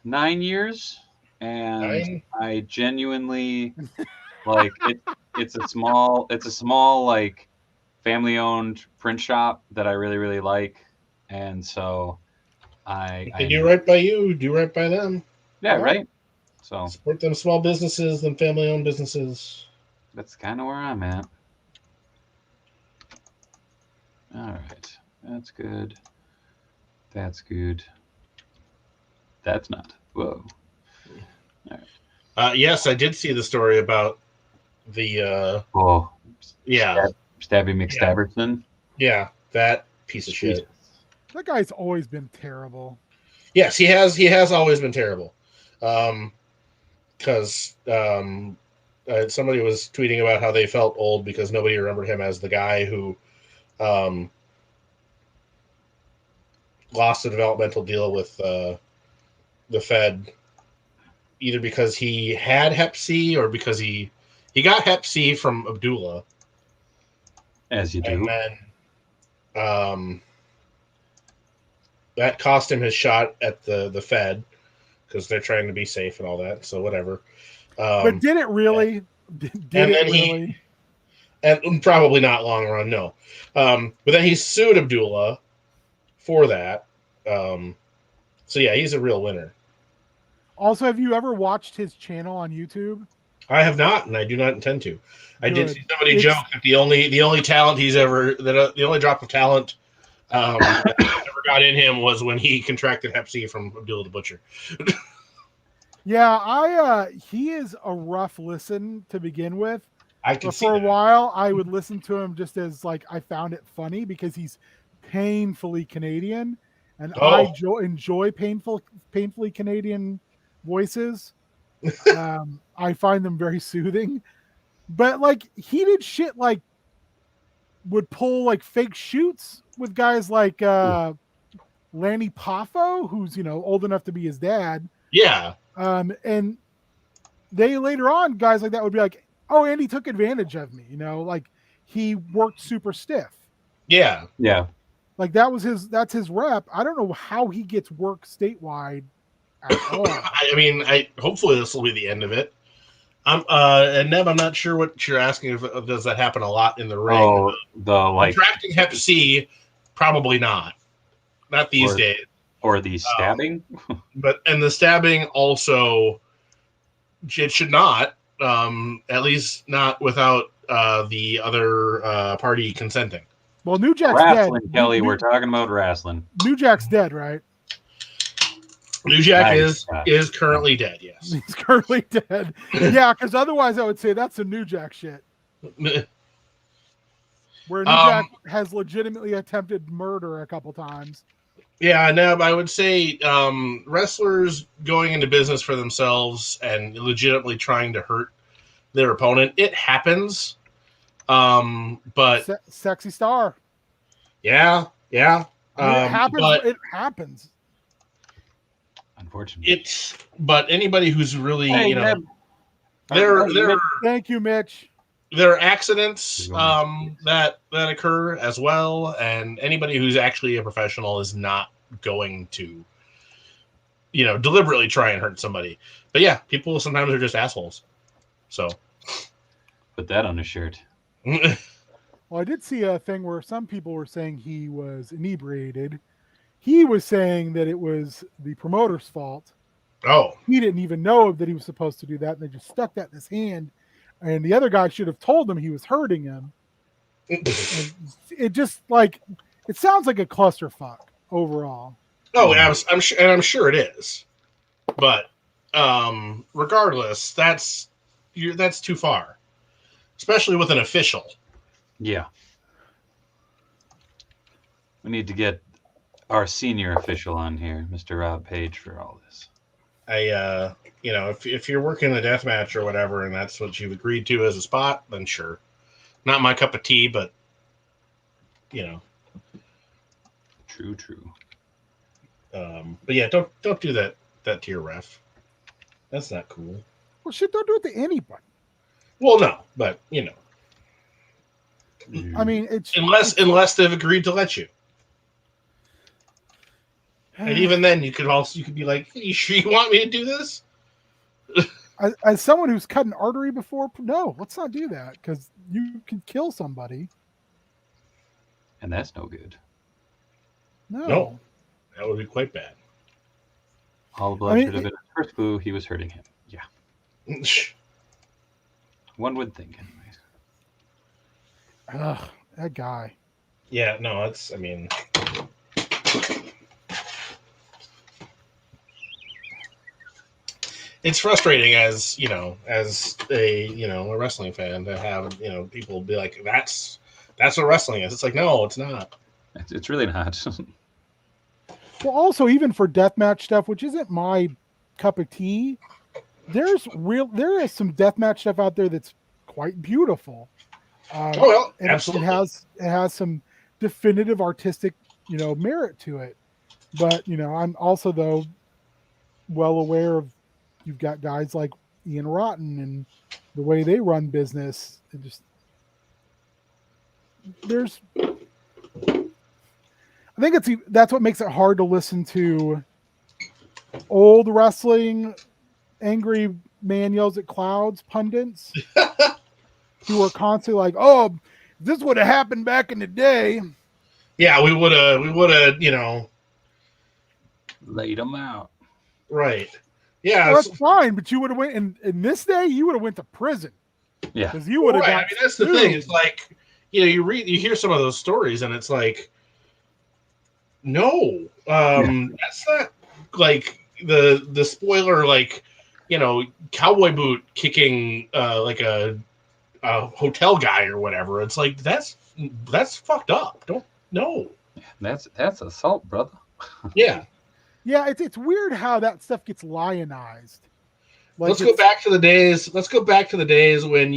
years, and I genuinely like it. It's a small like family-owned print shop that I really, really like, and so they do right by you, do right by them. Yeah, right. So support them small businesses, them family-owned businesses. That's kind of where I'm at. All right, that's good. That's good. That's not. Whoa. All right. Yes, I did see the story about the. Stabby McStabberson. Yeah, that piece of shit. That guy's always been terrible. Yes, he has. He has always been terrible. Because somebody was tweeting about how they felt old because nobody remembered him as the guy who lost a developmental deal with the Fed, either because he had Hep C or because he got Hep C from Abdullah. As you do. And then that cost him his shot at the Fed because they're trying to be safe and all that. So whatever. But did it really? And probably not long run, no. But then he sued Abdullah for that. So yeah, he's a real winner. Also, have you ever watched his channel on YouTube? I have not, and I do not intend to. I did see somebody joke that the only talent he's ever the only drop of talent that ever got in him was when he contracted Hep C from Abdullah the Butcher. Yeah, he is a rough listen to begin with. I can But see for a that. while, I would listen to him just as like I found it funny because he's painfully Canadian, and I Oh, enjoy painfully Canadian voices. I find them very soothing. But like he did shit like would pull like fake shoots with guys like Lanny Poffo, who's old enough to be his dad. yeah, And they later on, guys like that would be like, "Oh, Andy took advantage of me," like he worked super stiff. yeah. Yeah. Like that's his rep. I don't know how he gets work statewide at all. I mean, I hopefully this will be the end of it. And Neb, I'm not sure what you're asking. If does that happen a lot in the ring? Oh, the like, Contracting Hep C, probably not these or days. or the stabbing. But and the stabbing also, it should not. At least not without the other party consenting. Well, New Jack's dead. Wrestling, Kelly. We're talking about wrestling. New Jack's dead, right? New Jack Nice. is currently dead. Yes. He's currently dead. Yeah, because otherwise I would say that's some New Jack shit. Where New Jack has legitimately attempted murder a couple times. Yeah, Neb, I would say wrestlers going into business for themselves and legitimately trying to hurt their opponent, it happens. But Sexy Star. yeah. I mean, it happens. But It happens. Unfortunately, but anybody who's really Hey, there Thank you, Mitch. there are accidents that occur as well, and anybody who's actually a professional is not going to deliberately try and hurt somebody. But yeah, people sometimes are just assholes. So put that on a shirt. Well, I did see a thing where some people were saying he was inebriated. He was saying that it was the promoter's fault. Oh, He didn't even know that he was supposed to do that, and they just stuck that in his hand. And the other guy should have told him he was hurting him. And it just it sounds like a clusterfuck overall. oh, I'm sure it is. But regardless, that's too far, especially with an official. Yeah. We need to get our senior official on here, Mr. Rob Page, for all this. If you're working a death match or whatever, and that's what you've agreed to as a spot, then sure. Not my cup of tea, but True. But yeah, don't do that to your ref. That's not cool. Well, shit, don't do it to anybody. Well, no, but I mean, unless they've agreed to let you. And even then, you could be like, "You sure you want me to do this?" As someone who's cut an artery before, no, let's not do that because you could kill somebody. And that's no good. No, that would be quite bad. All the blood should have been his first clue. He was hurting him. Yeah. One would think, anyways. Ugh, that guy. Yeah, no, I mean, it's frustrating as a wrestling fan to have people be like, that's what wrestling is. It's like, no, it's not. It's really not. Well, also even for deathmatch stuff, which isn't my cup of tea, there is some deathmatch stuff out there that's quite beautiful. Absolutely. It has some definitive artistic, merit to it. But I'm also though well aware of you've got guys like Ian Rotten and the way they run business. I think that's what makes it hard to listen to old wrestling, angry man yells at clouds pundits who are constantly like, "Oh, this would have happened back in the day." Yeah, we would have, laid them out. Right. Yeah, well, that's fine, but you would have went in this day. You would have went to prison. Yeah, because you would have. Right. I mean, that's the thing. It's like you hear some of those stories, and it's like, no, that's not like the spoiler cowboy boot kicking like a hotel guy or whatever. It's like that's fucked up. Don't no. That's assault, brother. Yeah. Yeah, it's weird how that stuff gets lionized. Like Let's go back to the days. Let's go back to the days when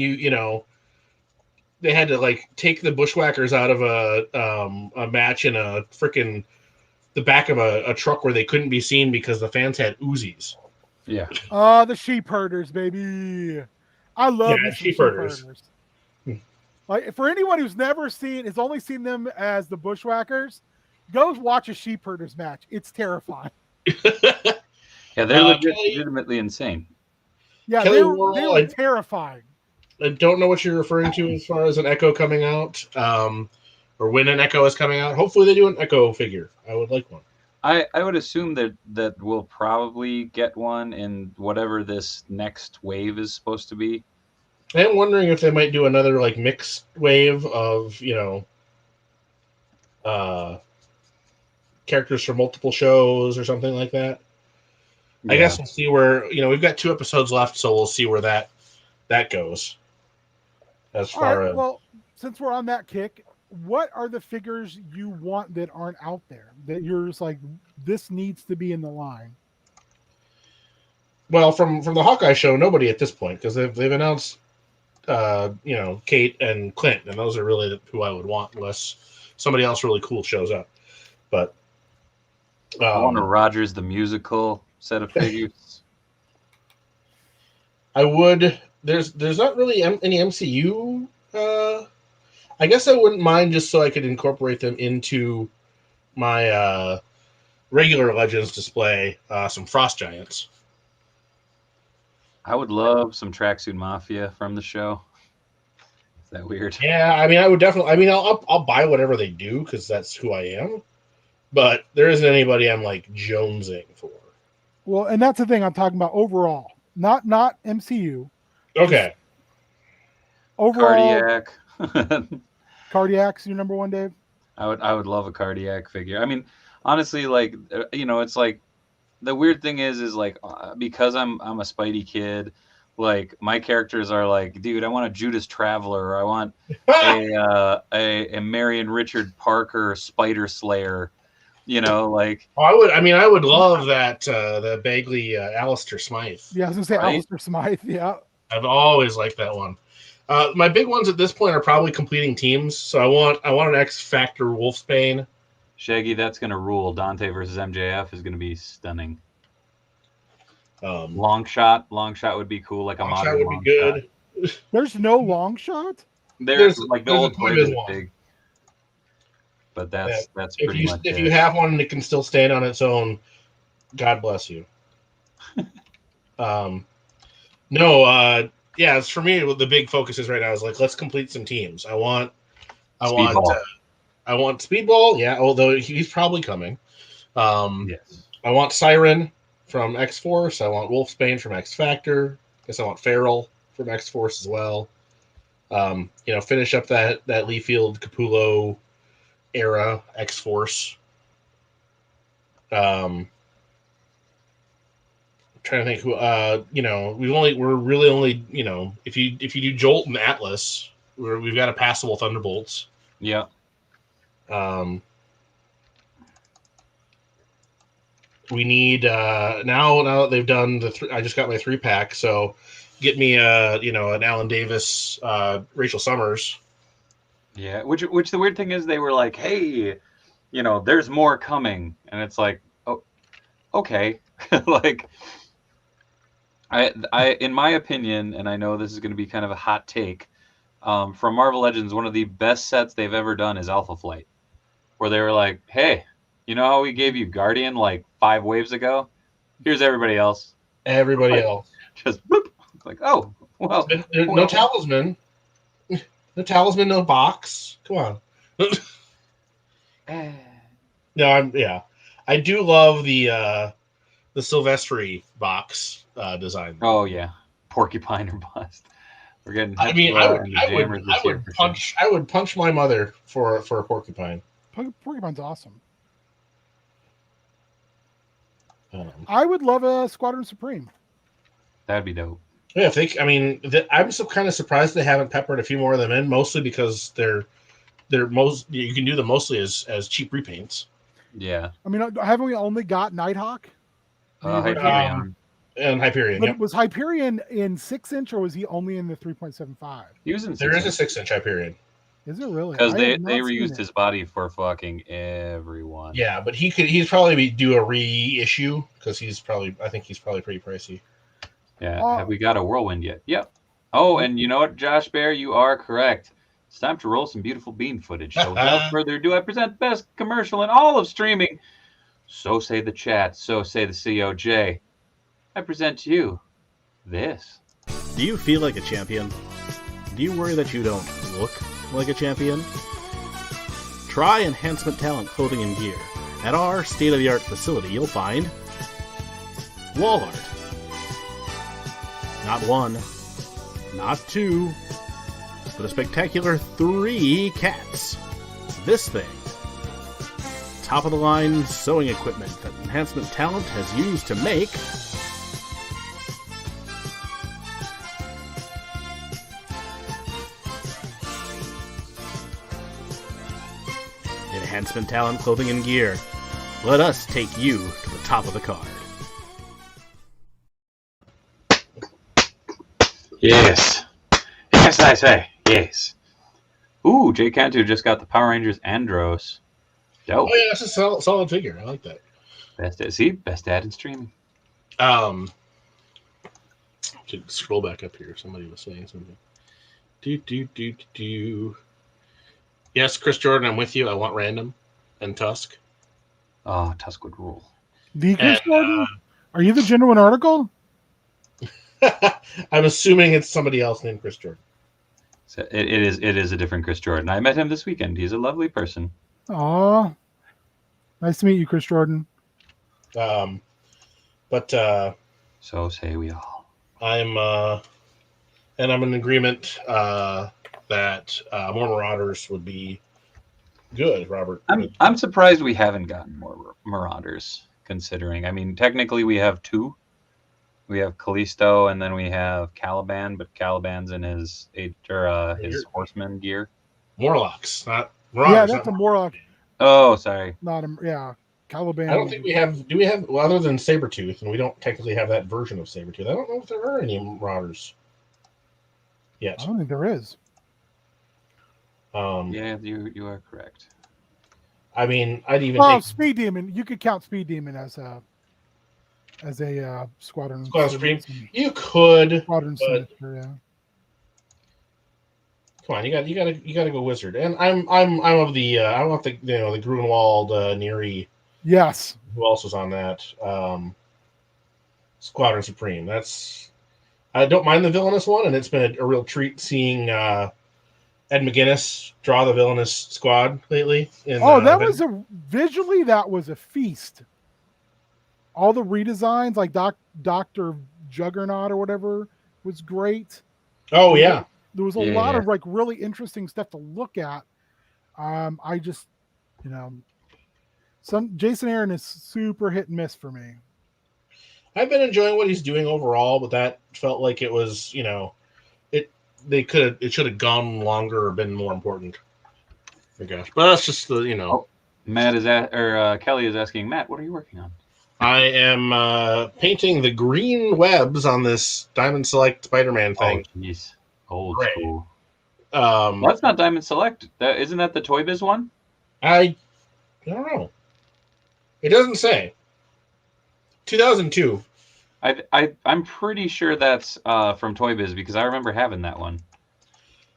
they had to like take the bushwhackers out of a match in a freaking the back of a truck where they couldn't be seen because the fans had Uzis. Yeah. the sheep herders, baby. I love me some sheep sheep herders. herders. Like for anyone who's never has only seen them as the bushwhackers, go watch a sheep herders match. It's terrifying. Yeah, they're Kelly, legitimately insane. Yeah, Kelly they Worrell, were terrifying. I don't know what you're referring to as far as an Echo coming out, or when an Echo is coming out. Hopefully, they do an Echo figure. I would like one. I would assume that we'll probably get one in whatever this next wave is supposed to be. I am wondering if they might do another like mixed wave of characters from multiple shows or something like that. Yeah. I guess we'll see where we've got 2 episodes left, so we'll see where that goes. As far as well, since we're on that kick, what are the figures you want that aren't out there that you're just like, this needs to be in the line? Well, from the Hawkeye show, nobody at this point because they've announced Kate and Clint, and those are really who I would want unless somebody else really cool shows up. But I want a Rogers the Musical set of figures. I would. There's not really any MCU. I guess I wouldn't mind just so I could incorporate them into my regular Legends display. Some Frost Giants. I would love some Tracksuit Mafia from the show. Is that weird? Yeah, I mean, I would definitely. I mean, I'll buy whatever they do because that's who I am. But there isn't anybody I'm like jonesing for. Well, and that's the thing I'm talking about overall, not MCU. Okay. Overall, Cardiac. Cardiac's your number one, Dave? I would love a Cardiac figure. I mean, honestly, like it's like the weird thing is like because I'm a Spidey kid, like my characters are like, dude, I want a Judas Traveler, or I want a Marion Richard Parker Spider Slayer. Like I would love that the Bagley Alistair Smythe. Yeah, I was gonna say Right? Alistair Smythe. Yeah, I've always liked that one. My big ones at this point are probably completing teams. So I want an X Factor Wolfsbane. Shaggy, that's gonna rule. Dante versus MJF is gonna be stunning. Long shot would be cool, like a modern would be good. shot. there's no long shot. There's like the there's old a toy Toy Biz is one. big, but that's If pretty you much if it. you have one that can still stand on its own, God bless you. Yeah, it's for me. The big focus is right now is like let's complete some teams. I want Speedball. Yeah, although he's probably coming. Yes. I want Siren from X Force. I want Wolfsbane from X Factor. Guess I want Feral from X Force as well. Finish up that Leafield Capullo era X Force. Trying to think who we're really only if you do Jolt and Atlas, we've got a passable Thunderbolts. Yeah. We need now that they've done I just got my 3-pack, so get me an Alan Davis, Rachel Summers. Yeah, which the weird thing is they were like, hey, there's more coming, and it's like, oh, okay, like I in my opinion, and I know this is going to be kind of a hot take, from Marvel Legends, one of the best sets they've ever done is Alpha Flight, where they were like, hey, you know how we gave you Guardian like 5 waves ago? Here's everybody else. Everybody else. Just boop. It's like, oh, well. No talisman. No talisman, no box. Come on. No, I do love the Silvestri box design. Oh yeah, Porcupine or bust. We're getting. I mean, I would punch my mother for a porcupine. Porcupine's awesome. I would love a Squadron Supreme. That'd be dope. Yeah, if they, I mean, I'm so kind of surprised they haven't peppered a few more of them in, mostly because they're most you can do them mostly as cheap repaints. Yeah. I mean, haven't we only got Nighthawk? Hyperion. And Hyperion. But Yep. was Hyperion in 6-inch or was he only in the 3.75? He was in There is a 6-inch. 6-inch Hyperion. Is it really? Because I they have not seen reused it. his body for fucking everyone. Yeah, but he'd probably do a reissue because I think he's probably pretty pricey. Yeah. Have we got a whirlwind yet? Yep. Oh, and you know what, Josh Bear, you are correct. It's time to roll some beautiful bean footage. So without further ado, I present the best commercial in all of streaming. So say the chat. So say the COJ. I present to you this. Do you feel like a champion? Do you worry that you don't look like a champion? Try Enhancement Talent Clothing and Gear. At our state-of-the-art facility, you'll find wall art. Not one, not two, but a spectacular 3 cats. This thing. Top-of-the-line sewing equipment that Enhancement Talent has used to make Enhancement Talent Clothing and Gear. Let us take you to the top of the card. Yes. Yes, I say. Yes. Ooh, Jay Cantu just got the Power Rangers Andros. Dope. Oh yeah, that's a solid figure. I like that. Best ad in streaming. Should scroll back up here. Somebody was saying something. Do. Yes, Chris Jordan, I'm with you. I want Random and Tusk. Oh, Tusk would rule. The Chris Jordan? Are you the genuine article? I'm assuming it's somebody else named Chris Jordan. So it is a different Chris Jordan. I met him this weekend. He's a lovely person. Aw. Nice to meet you, Chris Jordan. But so say we all. I'm in agreement that more Marauders would be good, Robert. I'm surprised we haven't gotten more Marauders, considering. I mean, technically we have 2. We have Callisto, and then we have Caliban, but Caliban's in his horseman gear. Morlocks, not Marauders. Yeah, that's a Morlock. Oh, sorry. Not a, yeah. Caliban. I don't think we have. Do we have? Well, other than Sabretooth, and we don't technically have that version of Sabretooth. I don't know if there are any Marauders yet. I don't think there is. Yeah, you are correct. I mean, I'd even Oh, take Speed Demon. You could count Speed Demon as a Squadron Supreme. You could, Squadron but Signature, yeah. come on, you got to go Wizard. And I'm of the I want the the Grunwald Neary. Yes. Who else was on that? Squadron Supreme. I don't mind the villainous one, and it's been a real treat seeing Ed McGuinness draw the villainous squad lately. Visually that was a feast. All the redesigns, like Dr. Juggernaut or whatever, was great. Oh yeah. There was a lot of like really interesting stuff to look at. I just, Jason Aaron is super hit and miss for me. I've been enjoying what he's doing overall, but that felt like it was, it should have gone longer or been more important. I guess, but that's just the, Matt Kelly is asking, Matt, what are you working on? I am painting the green webs on this Diamond Select Spider-Man thing. Oh, jeez. Old Great. school. Well, that's not Diamond Select. Isn't that the Toy Biz one? I don't know. It doesn't say. 2002. I'm pretty sure that's from Toy Biz because I remember having that one.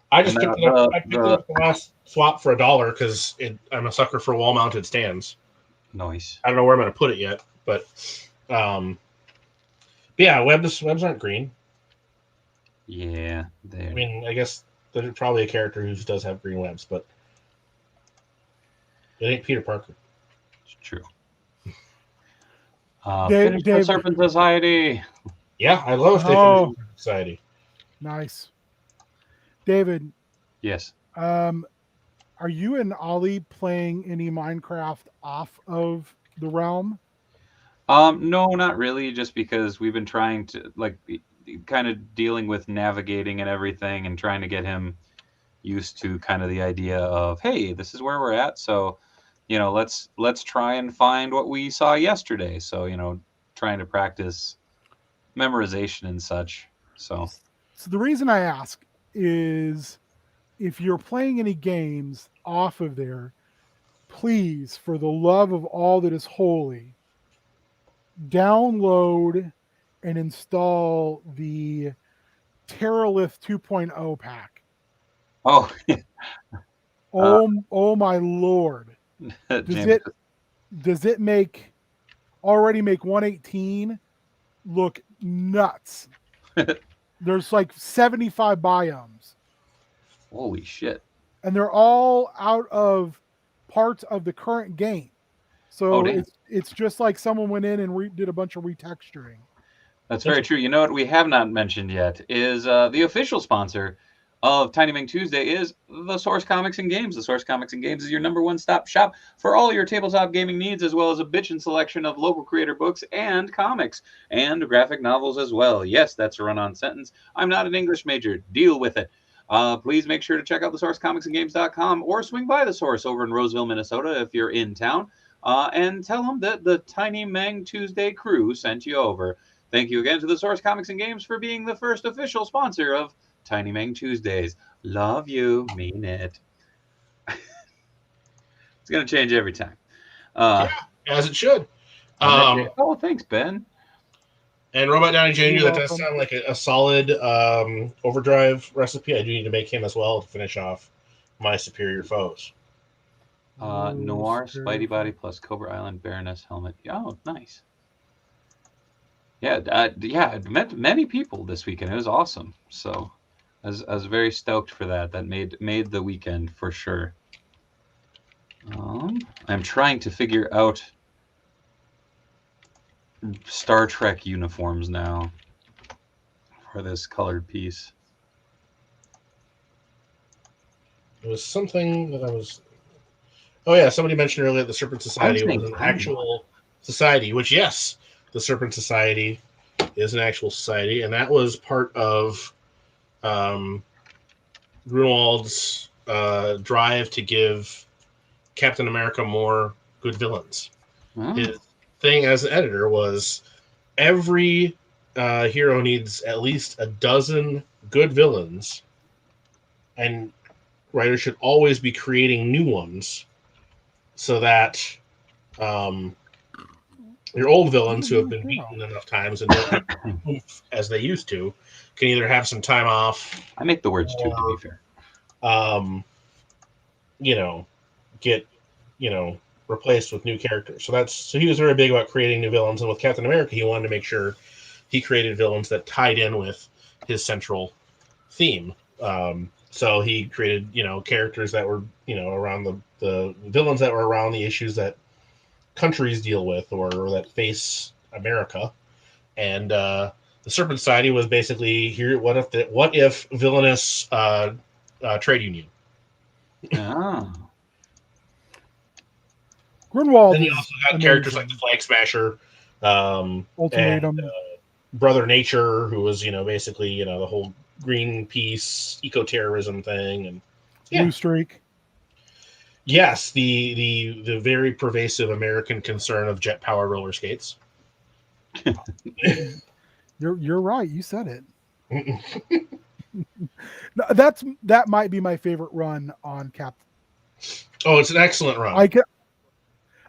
I just picked it up. I picked it up the last swap for $1 because I'm a sucker for wall-mounted stands. Nice. I don't know where I'm going to put it yet, but yeah, webs aren't green. Yeah, I mean, I guess there's probably a character who does have green webs, but it ain't Peter Parker. It's true. Dave, the Serpent Society. Yeah, I love if they finish the Society. Nice. David. Yes. Are you and Ollie playing any Minecraft off of the realm? No, not really. Just because we've been trying to kind of dealing with navigating and everything, and trying to get him used to kind of the idea of, hey, this is where we're at, so let's try and find what we saw yesterday. So trying to practice memorization and such. So the reason I ask is, if you're playing any games off of there, please, for the love of all that is holy, download and install the Terralith 2.0 pack. oh Oh my lord. James, Does it already make 118 look nuts? There's like 75 biomes. holy shit. And they're all out of parts of the current game. So it's just like someone went in and did a bunch of retexturing. That's very true. You know what we have not mentioned yet is the official sponsor of Tiny Meng Tuesday is the Source Comics and Games. The Source Comics and Games is your number one stop shop for all your tabletop gaming needs, as well as a bitchin' selection of local creator books and comics and graphic novels as well. Yes, that's a run-on sentence. I'm not an English major. Deal with it. Please make sure to check out the sourcecomicsandgames.com or swing by the Source over in Roseville, Minnesota if you're in town, and tell them that the Tiny Meng Tuesday crew sent you over. Thank you again to the Source Comics and Games for being the first official sponsor of Tiny Meng Tuesdays. Love you. Mean it. It's going to change every time. As it should. Oh, thanks, Ben. And Robot Downey Jr., You're that does welcome. sound like a solid overdrive recipe. I do need to make him as well to finish off my superior foes. Noir, Spidey Body plus Cobra Island Baroness helmet. Oh, nice. Yeah, I met many people this weekend. It was awesome. So I was very stoked for that. That made the weekend for sure. I'm trying to figure out Star Trek uniforms now for this colored piece. It was something that I was... Oh, yeah, somebody mentioned earlier the Serpent Society was an actual society, which, yes, the Serpent Society is an actual society, and that was part of Grunwald's drive to give Captain America more good villains. Oh. His thing as an editor was every hero needs at least a dozen good villains, and writers should always be creating new ones so that your old villains who have been beaten enough times and don't have oomph as they used to can either have some time off. I make the words too, to be fair. Get replaced with new characters. So he was very big about creating new villains, and with Captain America, he wanted to make sure he created villains that tied in with his central theme. So he created, characters that were, around the villains that were around the issues that countries deal with or that face America. And the Serpent Society was basically here. What if villainous trade union? Oh. Grunwald. Then you also got characters like the Flag Smasher, Ultimatum, and, Brother Nature, who was basically the whole Greenpeace eco-terrorism thing, and Blue Streak. Yes, the very pervasive American concern of jet-powered roller skates. You're right. You said it. That might be my favorite run on Captain. Oh, it's an excellent run.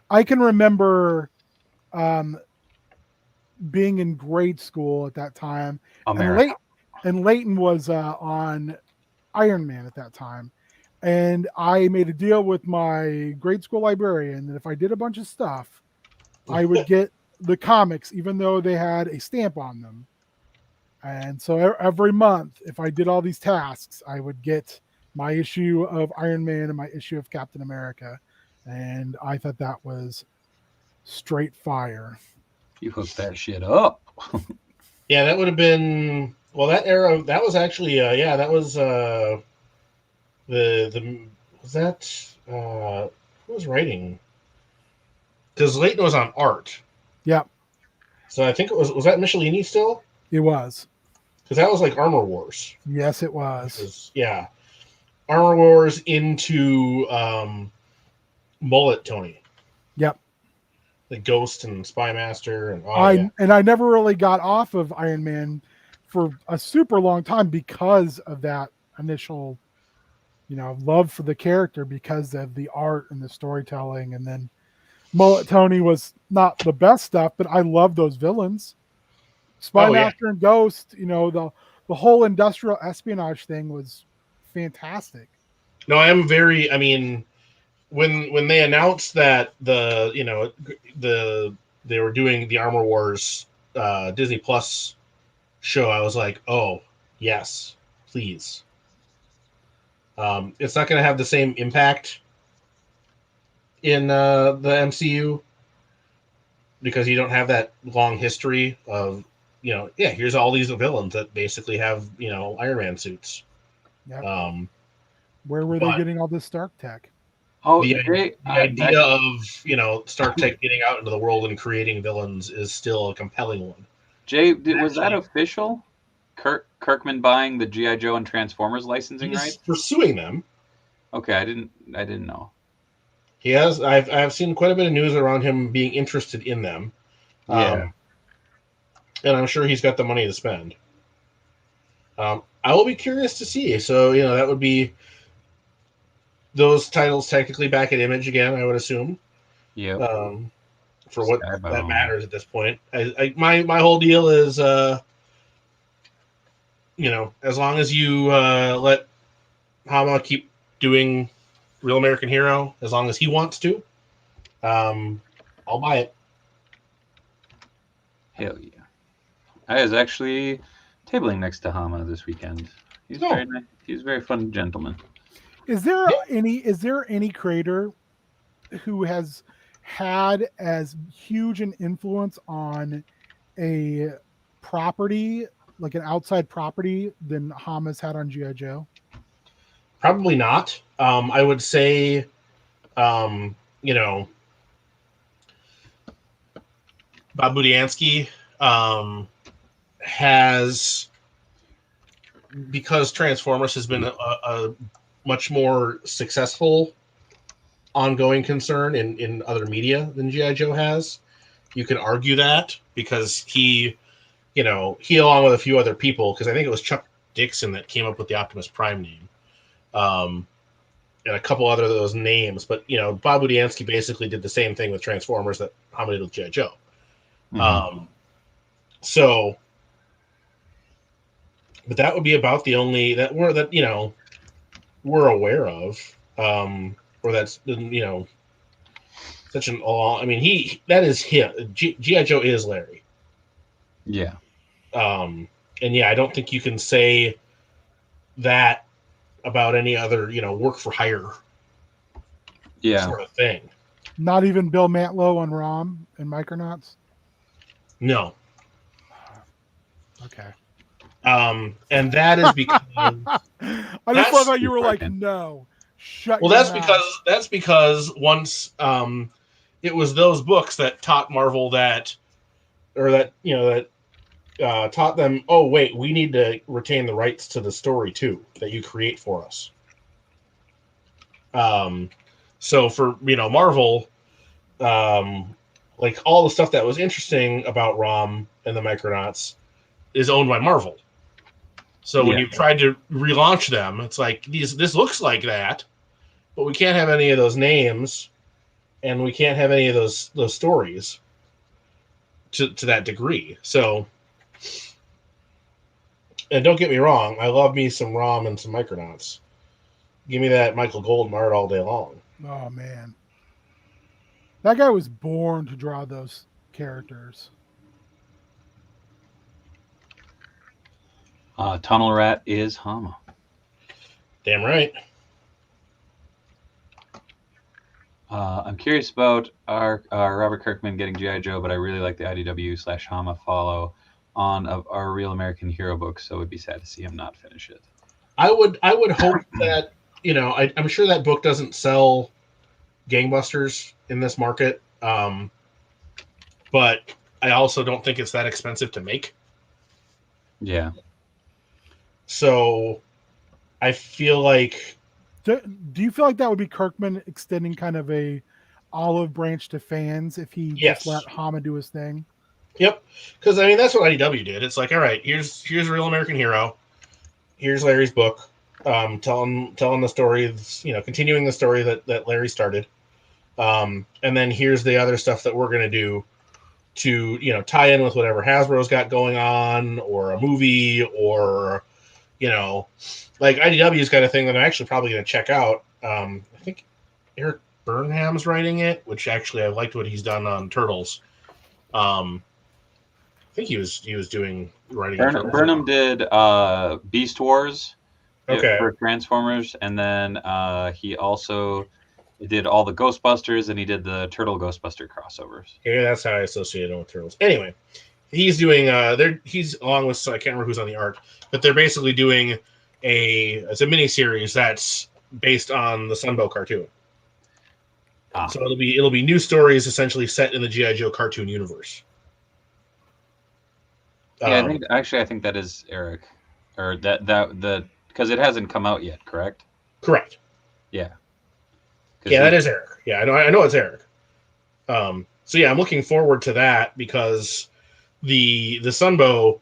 I can remember being in grade school at that time, and Leighton was on Iron Man at that time, and I made a deal with my grade school librarian that if I did a bunch of stuff, I would get the comics, even though they had a stamp on them. And so every month, if I did all these tasks, I would get my issue of Iron Man and my issue of Captain America. And I thought that was straight fire. You hooked that shit up. Yeah, that would have been... Well, that era, that was actually... that was... Was that... who was writing? Because Leighton was on art. Yep. So I think it was that Michelini still? It was. because that was like Armor Wars. Yes, it was. Yeah, Armor Wars into Mullet Tony. Yep. The Ghost and Spy Master and I never really got off of Iron Man for a super long time because of that initial, love for the character, because of the art and the storytelling. And then Mullet Tony was not the best stuff, but I love those villains. Spy Master and Ghost, the whole industrial espionage thing was fantastic. No, I am very. I mean, when they announced that they were doing the Armor Wars Disney Plus show, I was like, oh yes, please. It's not going to have the same impact in the MCU because you don't have that long history of here's all these villains that basically have Iron Man suits. Yep. Where were they getting all this Stark tech? Oh, the idea of Stark Tech getting out into the world and creating villains is still a compelling one. Jay, was that official? Kirkman buying the G.I. Joe and Transformers licensing rights? Pursuing them. Okay, I didn't know. He has. I've seen quite a bit of news around him being interested in them. Yeah. And I'm sure he's got the money to spend. I will be curious to see. So that would be those titles technically back at Image again, I would assume. Yeah. For what that matters at this point. My whole deal is, as long as you let Hama keep doing Real American Hero, as long as he wants to, I'll buy it. Hell yeah! I was actually tabling next to Hama this weekend. He's very nice. He's a very fun gentleman. Is there any creator who has had as huge an influence on a property, like an outside property, than Hama's had on G.I. Joe? Probably not. I would say, Bob Budiansky has, because Transformers has been a much more successful ongoing concern in other media than G.I. Joe has. You could argue that because he along with a few other people, because I think it was Chuck Dixon that came up with the Optimus Prime name, and a couple other of those names. But Bob Budiansky basically did the same thing with Transformers that Hama did with G.I. Joe. Mm-hmm. But that would be about the only that we're aware of, or that's such an all. I mean, that is him. G.I. Joe is Larry. Yeah. And I don't think you can say that about any other work for hire. Yeah. Sort of thing. Not even Bill Mantlo on ROM and Micronauts. No. Okay. And that is because I just love how you were like, no, shut. Well, that's because once it was those books that taught Marvel that taught them, oh wait, we need to retain the rights to the story too that you create for us. So for Marvel, like all the stuff that was interesting about ROM and the Micronauts is owned by Marvel. So when you tried to relaunch them, it's like this looks like that, but we can't have any of those names, and we can't have any of those stories to that degree. So, and don't get me wrong, I love me some ROM and some Micronauts. Give me that Michael Golden art all day long. Oh man, that guy was born to draw those characters. Tunnel Rat is Hama. Damn right. I'm curious about our Robert Kirkman getting G.I. Joe, but I really like the IDW/Hama follow on of our Real American Hero book, so it would be sad to see him not finish it. I would hope that I'm sure that book doesn't sell gangbusters in this market, but I also don't think it's that expensive to make. Yeah. So I feel like Do you feel like that would be Kirkman extending kind of a olive branch to fans if he just yes. let Hama do his thing? Yep. Because I mean that's what IDW did. It's like, all right, here's a real American hero. Here's Larry's book. Telling the story, continuing the story that Larry started. And then here's the other stuff that we're gonna do to tie in with whatever Hasbro's got going on, or a movie, or like IDW's got a thing that I'm actually probably going to check out. I think Eric Burnham's writing it, which actually I liked what he's done on Turtles. I think he was doing writing. Burnham did Beast Wars for Transformers, and then he also did all the Ghostbusters, and he did the Turtle Ghostbuster crossovers. Yeah, that's how I associate it with Turtles. Anyway, he's doing he's along with, so I can't remember who's on the art, but they're basically doing it's a mini series that's based on the Sunbow cartoon. So it'll be new stories essentially set in the G.I. Joe cartoon universe. Yeah, I think that is Eric, or that because it hasn't come out yet, correct? Correct. Yeah. Yeah, that is Eric. Yeah, I know it's Eric. So yeah, I'm looking forward to that because the Sunbow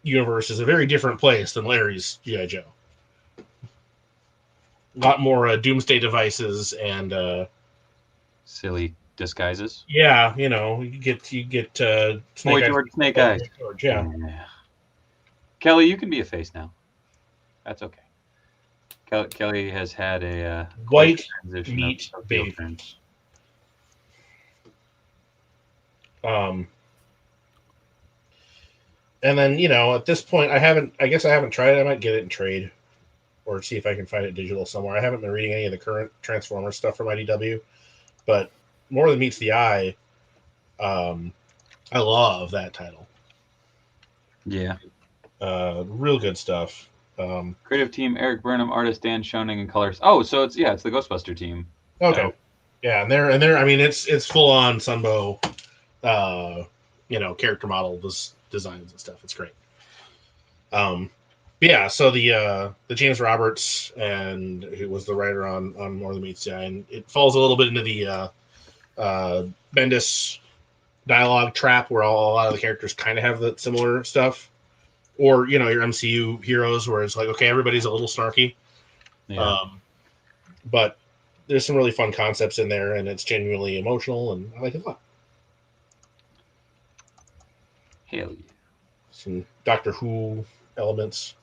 universe is a very different place than Larry's G.I. Joe. A lot more doomsday devices and silly disguises. Yeah, you get Snake George, Snake Eyes. George, yeah. Kelly, you can be a face now. That's okay. Kelly has had a white meat baby. And then at this point, I guess I haven't tried it. I might get it in trade, or see if I can find it digital somewhere. I haven't been reading any of the current Transformers stuff from IDW, but more than meets the eye. I love that title. Yeah. Real good stuff. Creative team: Eric Burnham, artist Dan Schoening, and colors. Oh, so it's the Ghostbuster team. Okay. So. Yeah, and they're I mean it's full on Sunbow, character model designs and stuff. It's great. Yeah. So the James Roberts, and who was the writer on More Than Meets the Eye, and it falls a little bit into the Bendis dialogue trap, where a lot of the characters kind of have the similar stuff. Or, your MCU heroes, where it's like, okay, everybody's a little snarky. Yeah. But there's some really fun concepts in there, and it's genuinely emotional, and I like it a lot. Hell yeah. Some Doctor Who elements.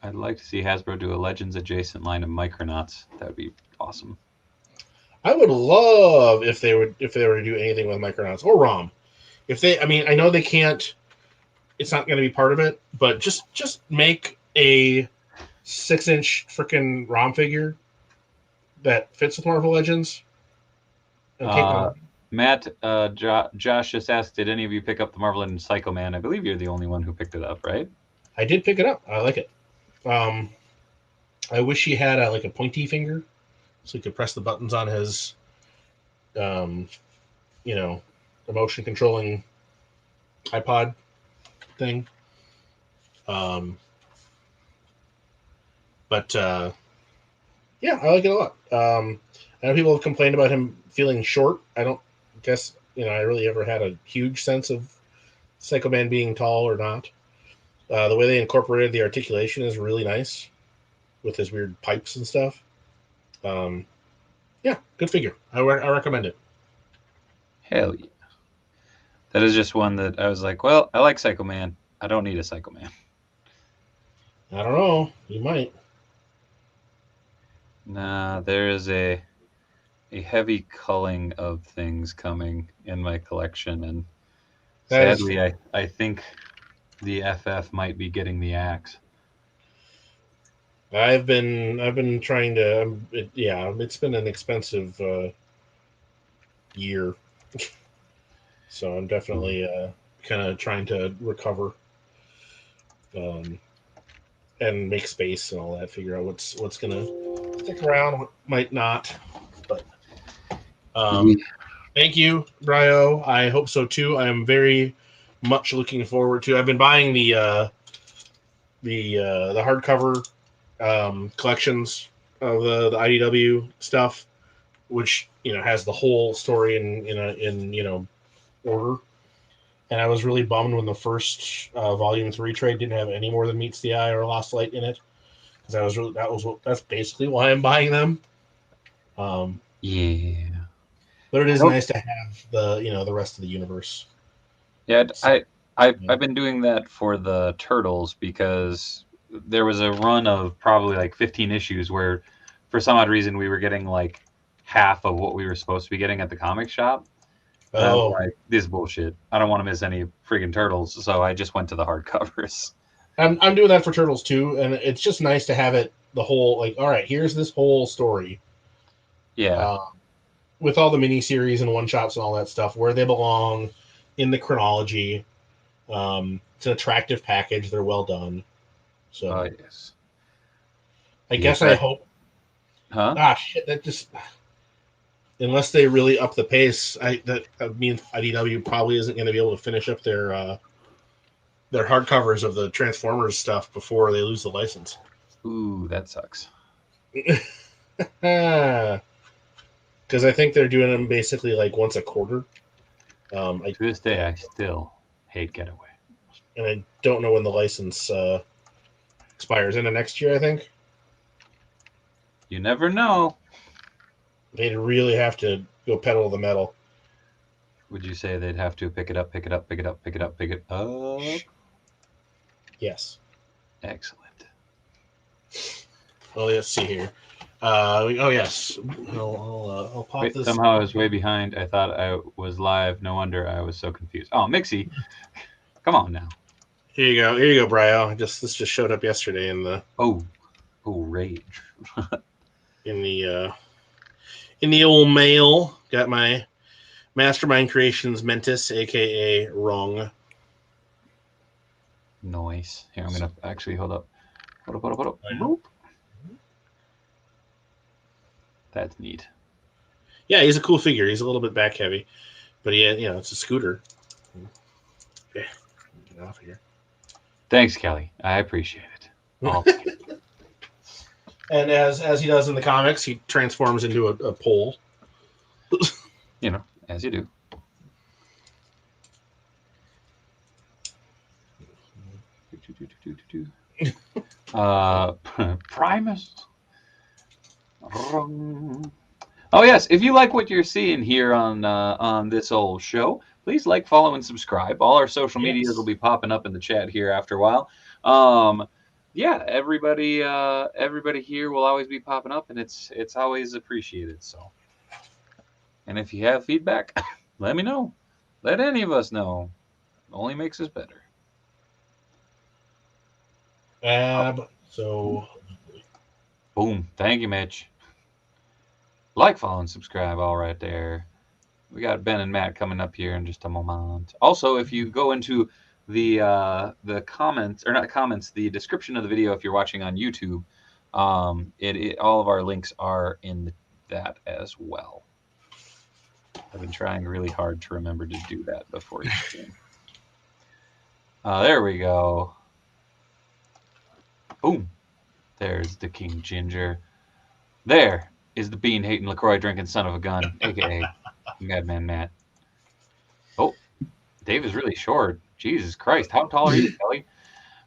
I'd like to see Hasbro do a Legends adjacent line of Micronauts. That would be awesome. I would love if they were to do anything with Micronauts or ROM. I know they can't. It's not going to be part of it, but just make a 6-inch freaking ROM figure that fits with Marvel Legends. And take Matt, Josh just asked, did any of you pick up the Marvel Legends Psycho Man? I believe you're the only one who picked it up, right? I did pick it up. I like it. I wish he had a pointy finger, so he could press the buttons on his, emotion controlling iPod thing. But yeah, I like it a lot. I know people have complained about him feeling short. I don't guess I really ever had a huge sense of Psycho Man being tall or not. The way they incorporated the articulation is really nice, with his weird pipes and stuff. Yeah, good figure. I recommend it. Hell yeah. That is just one that I was like, well, I like Psycho Man. I don't need a Psycho Man. I don't know. You might. Nah, there is a heavy culling of things coming in my collection, and sadly, I think the FF might be getting the axe. I've been trying to. It's been an expensive year, so I'm definitely kind of trying to recover, and make space and all that. Figure out what's gonna stick around, what might not. But thank you, Bryo. I hope so too. I am very much looking forward to. I've been buying the the hardcover collections of the IDW stuff, which has the whole story in order. And I was really bummed when the first Volume 3 trade didn't have any more than Meets the Eye or Lost Light in it, because that's basically why I'm buying them. Yeah. But it is Nope. nice to have the rest of the universe. Yeah, So, I've been doing that for the Turtles because there was a run of probably like 15 issues where, for some odd reason, we were getting like half of what we were supposed to be getting at the comic shop. And I was like, this is bullshit. I don't want to miss any friggin' Turtles, so I just went to the hardcovers. I'm doing that for Turtles too, and it's just nice to have it the whole all right, here's this whole story. Yeah. With all the miniseries and one shots and all that stuff, where they belong in the chronology. It's an attractive package. They're well done. So Yes. I guess I hope. Huh? Shit! That just unless they really up the pace, IDW probably isn't going to be able to finish up their hardcovers of the Transformers stuff before they lose the license. Ooh, that sucks. Because I think they're doing them basically like once a quarter. To this day, I still hate Getaway. And I don't know when the license expires. Into next year, I think. You never know. They'd really have to go pedal to the metal. Would you say they'd have to pick it up, pick it up, pick it up, pick it up, pick it up? Yes. Excellent. Well, let's see here. Oh yes, I'll pop this. Somehow I was way behind. I thought I was live. No wonder I was so confused. Oh, Mixie, come on now. Here you go, Brio. This just showed up yesterday in the rage. in the old mail. Got my Mastermind Creations Mentis, aka Wrong. Nice. Here, I'm gonna actually hold up. Hold up. That's neat. Yeah, he's a cool figure. He's a little bit back heavy, but it's a scooter. Okay, get off here. Thanks, Kelly. I appreciate it. And as he does in the comics, he transforms into a pole. As you do. Primus. Oh yes, if you like what you're seeing here on this old show, please like, follow, and subscribe. All our social medias will be popping up in the chat here after a while. Everybody here will always be popping up, and it's always appreciated. So, and if you have feedback, let me know. Let any of us know. It only makes us better. So, boom. Thank you, Mitch. Like, follow, and subscribe all right there. We got Ben and Matt coming up here in just a moment. Also, if you go into the comments, or not comments, the description of the video if you're watching on YouTube, all of our links are in that as well. I've been trying really hard to remember to do that before each game. There we go. Boom. There's the King Ginger. There is the bean-hating, LaCroix-drinking son of a gun, a.k.a. Madman Matt. Oh, Dave is really short. Jesus Christ, how tall are you, Kelly?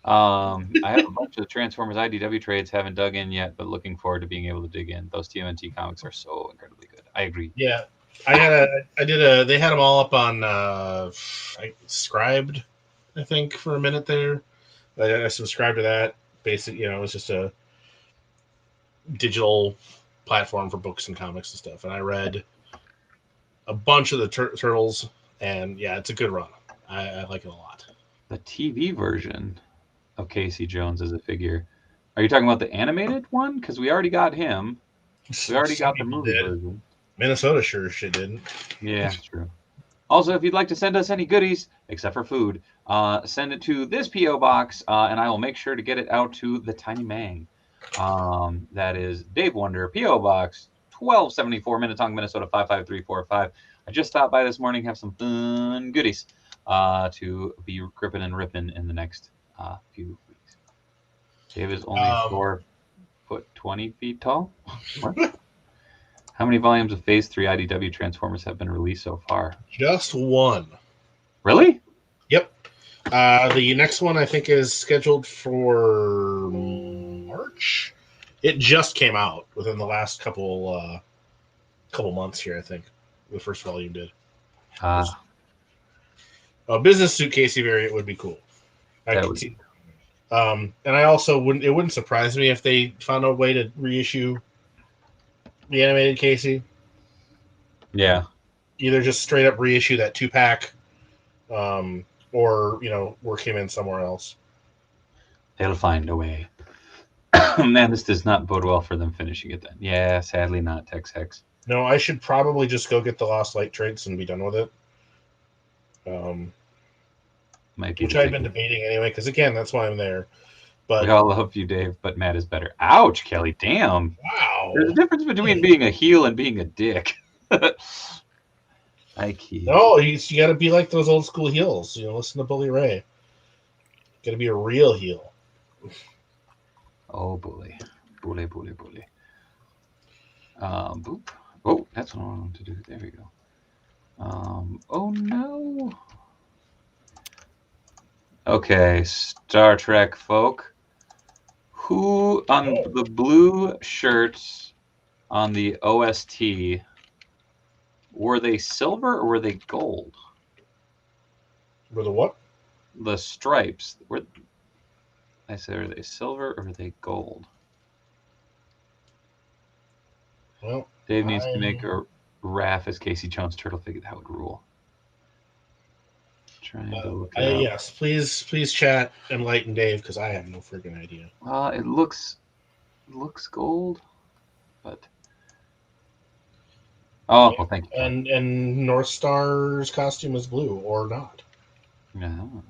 I have a bunch of the Transformers IDW trades, haven't dug in yet, but looking forward to being able to dig in. Those TMNT comics are so incredibly good. I agree. Yeah, they had them all up on I Scribed, I think, for a minute there. I subscribed to that. Basically, it was just a digital platform for books and comics and stuff. And I read a bunch of the Turtles, and yeah, it's a good run. I like it a lot. The TV version of Casey Jones as a figure. Are you talking about the animated one? Because we already got him. We already got the movie version. Minnesota sure shit didn't. Yeah, true. Also, if you'd like to send us any goodies, except for food, send it to this P.O. box, and I will make sure to get it out to the Tiny Meng. That is Dave Wonder, P.O. Box 1274, Minnetonka, Minnesota 55345. I just stopped by this morning, have some fun goodies to be gripping and ripping in the next few weeks. Dave is only 4'20" tall. What? How many volumes of Phase 3 IDW Transformers have been released so far? Just one. Really? Yep. The next one I think is scheduled for March. It just came out within the last couple months here, I think. The first volume did. A business suit Casey variant would be cool. I could see. And I also it wouldn't surprise me if they found a way to reissue the animated Casey. Yeah. Either just straight up reissue that 2-pack, or work him in somewhere else. They'll find a way. Man, this does not bode well for them finishing it then. Yeah, sadly not, Tex Hex. No, I should probably just go get the Lost Light traits and be done with it. Which I've been debating anyway, because again, that's why I'm there. But we all love you, Dave, but Matt is better. Ouch, Kelly, damn. Wow. There's a difference between being a heel and being a dick. No, you got to be like those old school heels. Listen to Bully Ray. Got to be a real heel. Oh, bully. Bully. Boop. Oh, that's what I wanted to do. There we go. Oh, no. Okay, Star Trek folk. Who on the blue shirts on the OST, were they silver or were they gold? Were the what? The stripes. I said, are they silver or are they gold? Well, Dave needs to make a Raph as Casey Jones turtle figure. That would rule. Trying to look it up. Yes, please chat, enlighten Dave, because I have no freaking idea. It looks gold, but well, thank you. And North Star's costume is blue or not? No.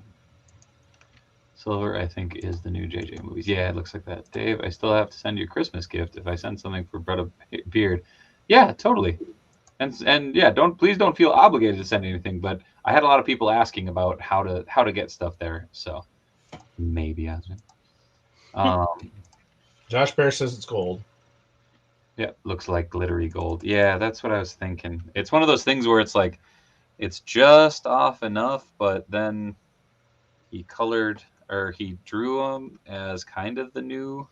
Silver, I think, is the new JJ movies. Yeah, it looks like that. Dave, I still have to send you a Christmas gift if I send something for Brett Beard. Yeah, totally. And yeah, please don't feel obligated to send anything, but I had a lot of people asking about how to get stuff there, so maybe Asmin. Josh Bear says it's gold. Yeah, looks like glittery gold. Yeah, that's what I was thinking. It's one of those things where it's like it's just off enough, but then he drew them as kind of the new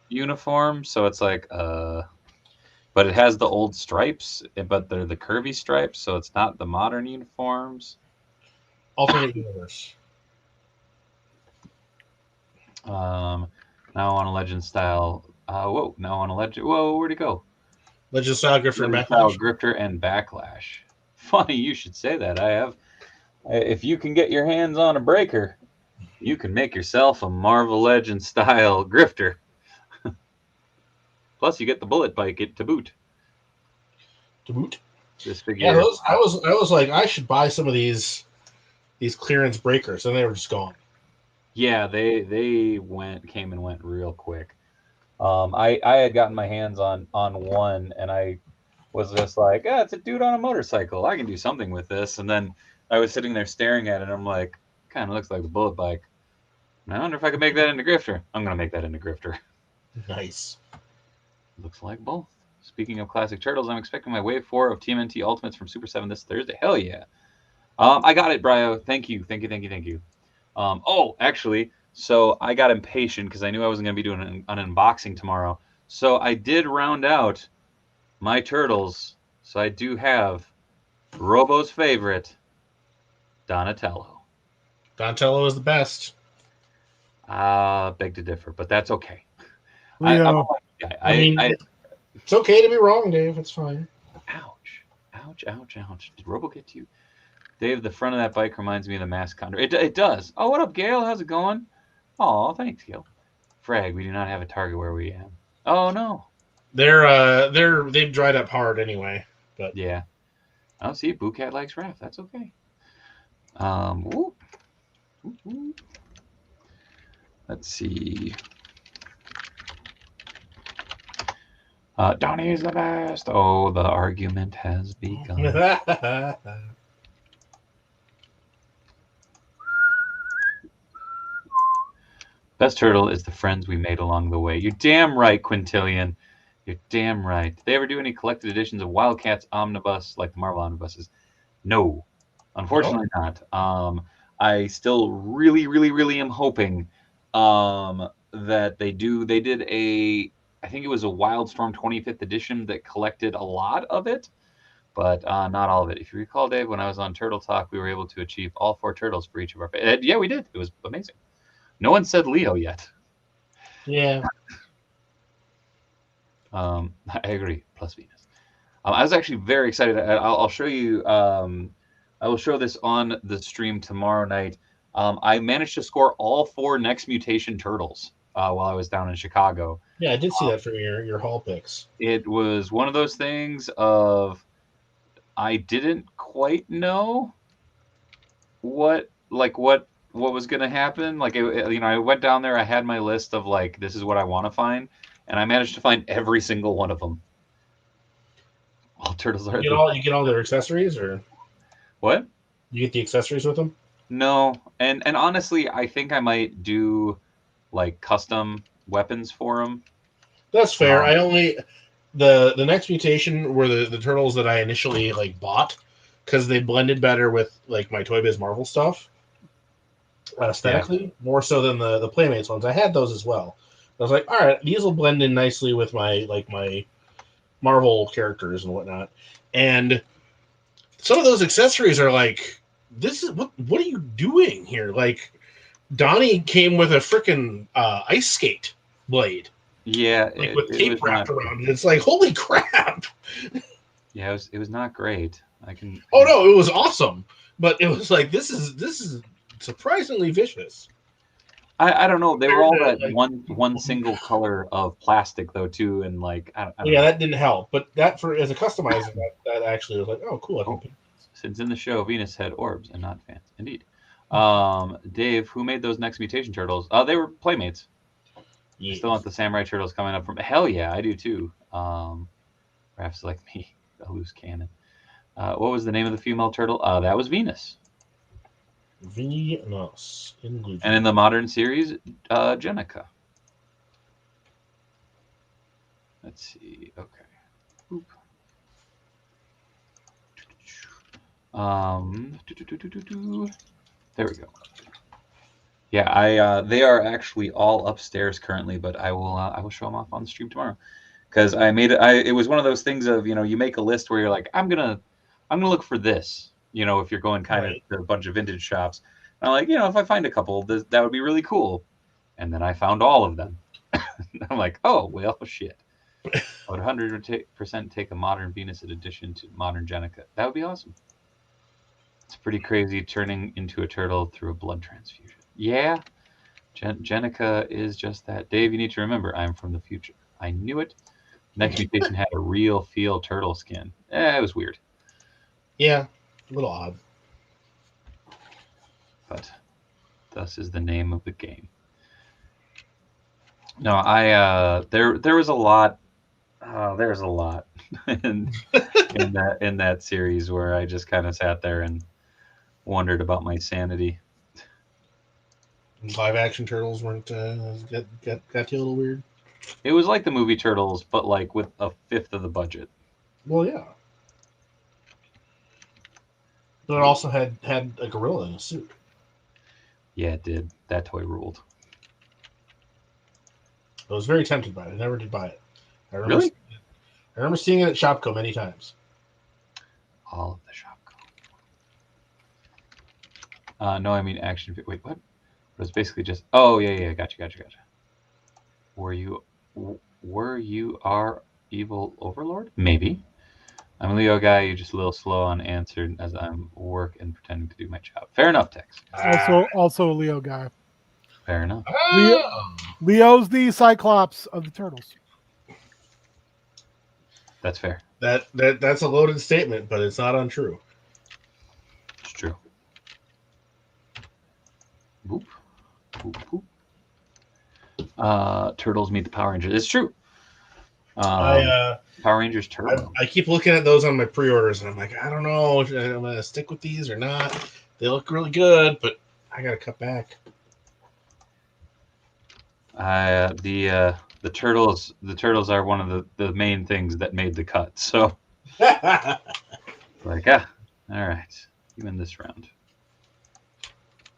uniform, so it's like but it has the old stripes, but they're the curvy stripes, so it's not the modern uniforms. Alternate universe. Now on a Legend style. Now on a Legend. Whoa, where'd it go? Legend style Grifter and Backlash. Grifter and Backlash. Funny you should say that. If you can get your hands on a breaker, you can make yourself a Marvel Legend style Grifter. Plus, you get the bullet bike to boot. This figure. Yeah, I was like, I should buy some of these clearance breakers, and they were just gone. Yeah, they came and went real quick. I had gotten my hands on one, and I was just like, it's a dude on a motorcycle. I can do something with this. And then I was sitting there staring at it, and I'm like, kind of looks like the bullet bike. I wonder if I could make that into Grifter. I'm gonna make that into Grifter. Nice. Looks like both. Speaking of classic turtles, I'm expecting my Wave 4 of TMNT Ultimates from Super 7 this Thursday. Hell yeah. I got it, Brio. Thank you. Actually, so I got impatient because I knew I wasn't going to be doing an unboxing tomorrow. So I did round out my turtles. So I do have Robo's favorite, Donatello. Donatello is the best. Beg to differ, but that's okay. It's okay to be wrong, Dave. It's fine. Ouch. Did Robo get to you? Dave, the front of that bike reminds me of the Mask Condor. It does. Oh, what up, Gail? How's it going? Oh, thanks, Gail. Frag, we do not have a Target where we am. Oh, no. They've dried up hard anyway. But yeah. Oh, see, Boo Cat likes Raph. That's okay. Let's see. Donnie is the best. Oh, the argument has begun. Best turtle is the friends we made along the way. You're damn right, Quintillion. You're damn right. Did they ever do any collected editions of Wildcats Omnibus, like the Marvel Omnibuses? No, unfortunately not. I still really, really, really am hoping that they do. They did I think it was a Wildstorm 25th edition that collected a lot of it, but not all of it. If you recall, Dave, when I was on Turtle Talk, we were able to achieve all 4 turtles for each of our. Yeah, we did. It was amazing. No one said Leo yet. Yeah. I agree. Plus Venus. I was actually very excited. I'll show you. I will show this on the stream tomorrow night. I managed to score all 4 Next Mutation turtles while I was down in Chicago. Yeah, I did see that for your haul picks. It was one of those things of I didn't quite know what was going to happen. Like, I went down there. I had my list of like, this is what I want to find, and I managed to find every single one of them. All turtles are. You get all their accessories, or what? You get the accessories with them? No, and honestly, I think I might do like custom weapons for them. That's fair. I only the Next Mutation were the turtles that I initially like bought because they blended better with like my Toy Biz Marvel stuff aesthetically, more so than the Playmates ones. I had those as well. I was like, all right, these will blend in nicely with my Marvel characters and whatnot. And some of those accessories are like, this is what are you doing here? Like, Donnie came with a freaking ice skate blade. Yeah, like with tape wrapped around it. It's like, holy crap! Yeah, it was not great. Oh no, it was awesome, but it was like this is surprisingly vicious. I don't know. They were all that one single color of plastic though too, and like I don't know. That didn't help. But that for as a customizer, that actually was like, oh cool. I can pick. Since in the show Venus had orbs and not fans, indeed. Dave, who made those Next Mutation turtles? They were Playmates. Yeah. Still want the Samurai Turtles coming up from. Hell yeah, I do too. Perhaps like me, a loose cannon. What was the name of the female turtle? That was Venus. Venus. And in the modern series, Jenica. Let's see. Okay. Oop. There we go. Yeah, they are actually all upstairs currently, but I will show them off on the stream tomorrow. Because it was one of those things of, you make a list where you're like, I'm gonna look for this, if you're going kind of to a bunch of vintage shops. And I'm like, if I find a couple, that would be really cool. And then I found all of them. I'm like, oh, well, shit. I would 100% take a modern Venus in addition to modern Jenica. That would be awesome. It's pretty crazy turning into a turtle through a blood transfusion. Yeah, Jenica is just that. Dave, you need to remember, I'm from the future. I knew it. Next Mutation had a real feel turtle skin. It was weird. Yeah, a little odd. But thus is the name of the game. No, there was a lot. There's a lot in that series where I just kind of sat there and wondered about my sanity. Live action turtles weren't got you a little weird. It was like the movie Turtles, but like with a fifth of the budget. Well, yeah. But it also had a gorilla in a suit. Yeah, it did. That toy ruled. I was very tempted by it. I never did buy it. I remember seeing it at Shopko many times. All of the Shopko. No, I mean action. Wait, what? It was basically just. Oh yeah, gotcha. Were you our evil overlord? Maybe. I'm a Leo guy. You're just a little slow on answer as I'm work and pretending to do my job. Fair enough, Tex. Also a Leo guy. Fair enough. Leo's the Cyclops of the turtles. That's fair. That's a loaded statement, but it's not untrue. It's true. Boop. Turtles meet the Power Rangers. It's true. Power Rangers Turbo. I keep looking at those on my pre-orders, and I'm like, I don't know if I'm going to stick with these or not. They look really good, but I got to cut back. The turtles are one of the main things that made the cut. So like all right, you win this round.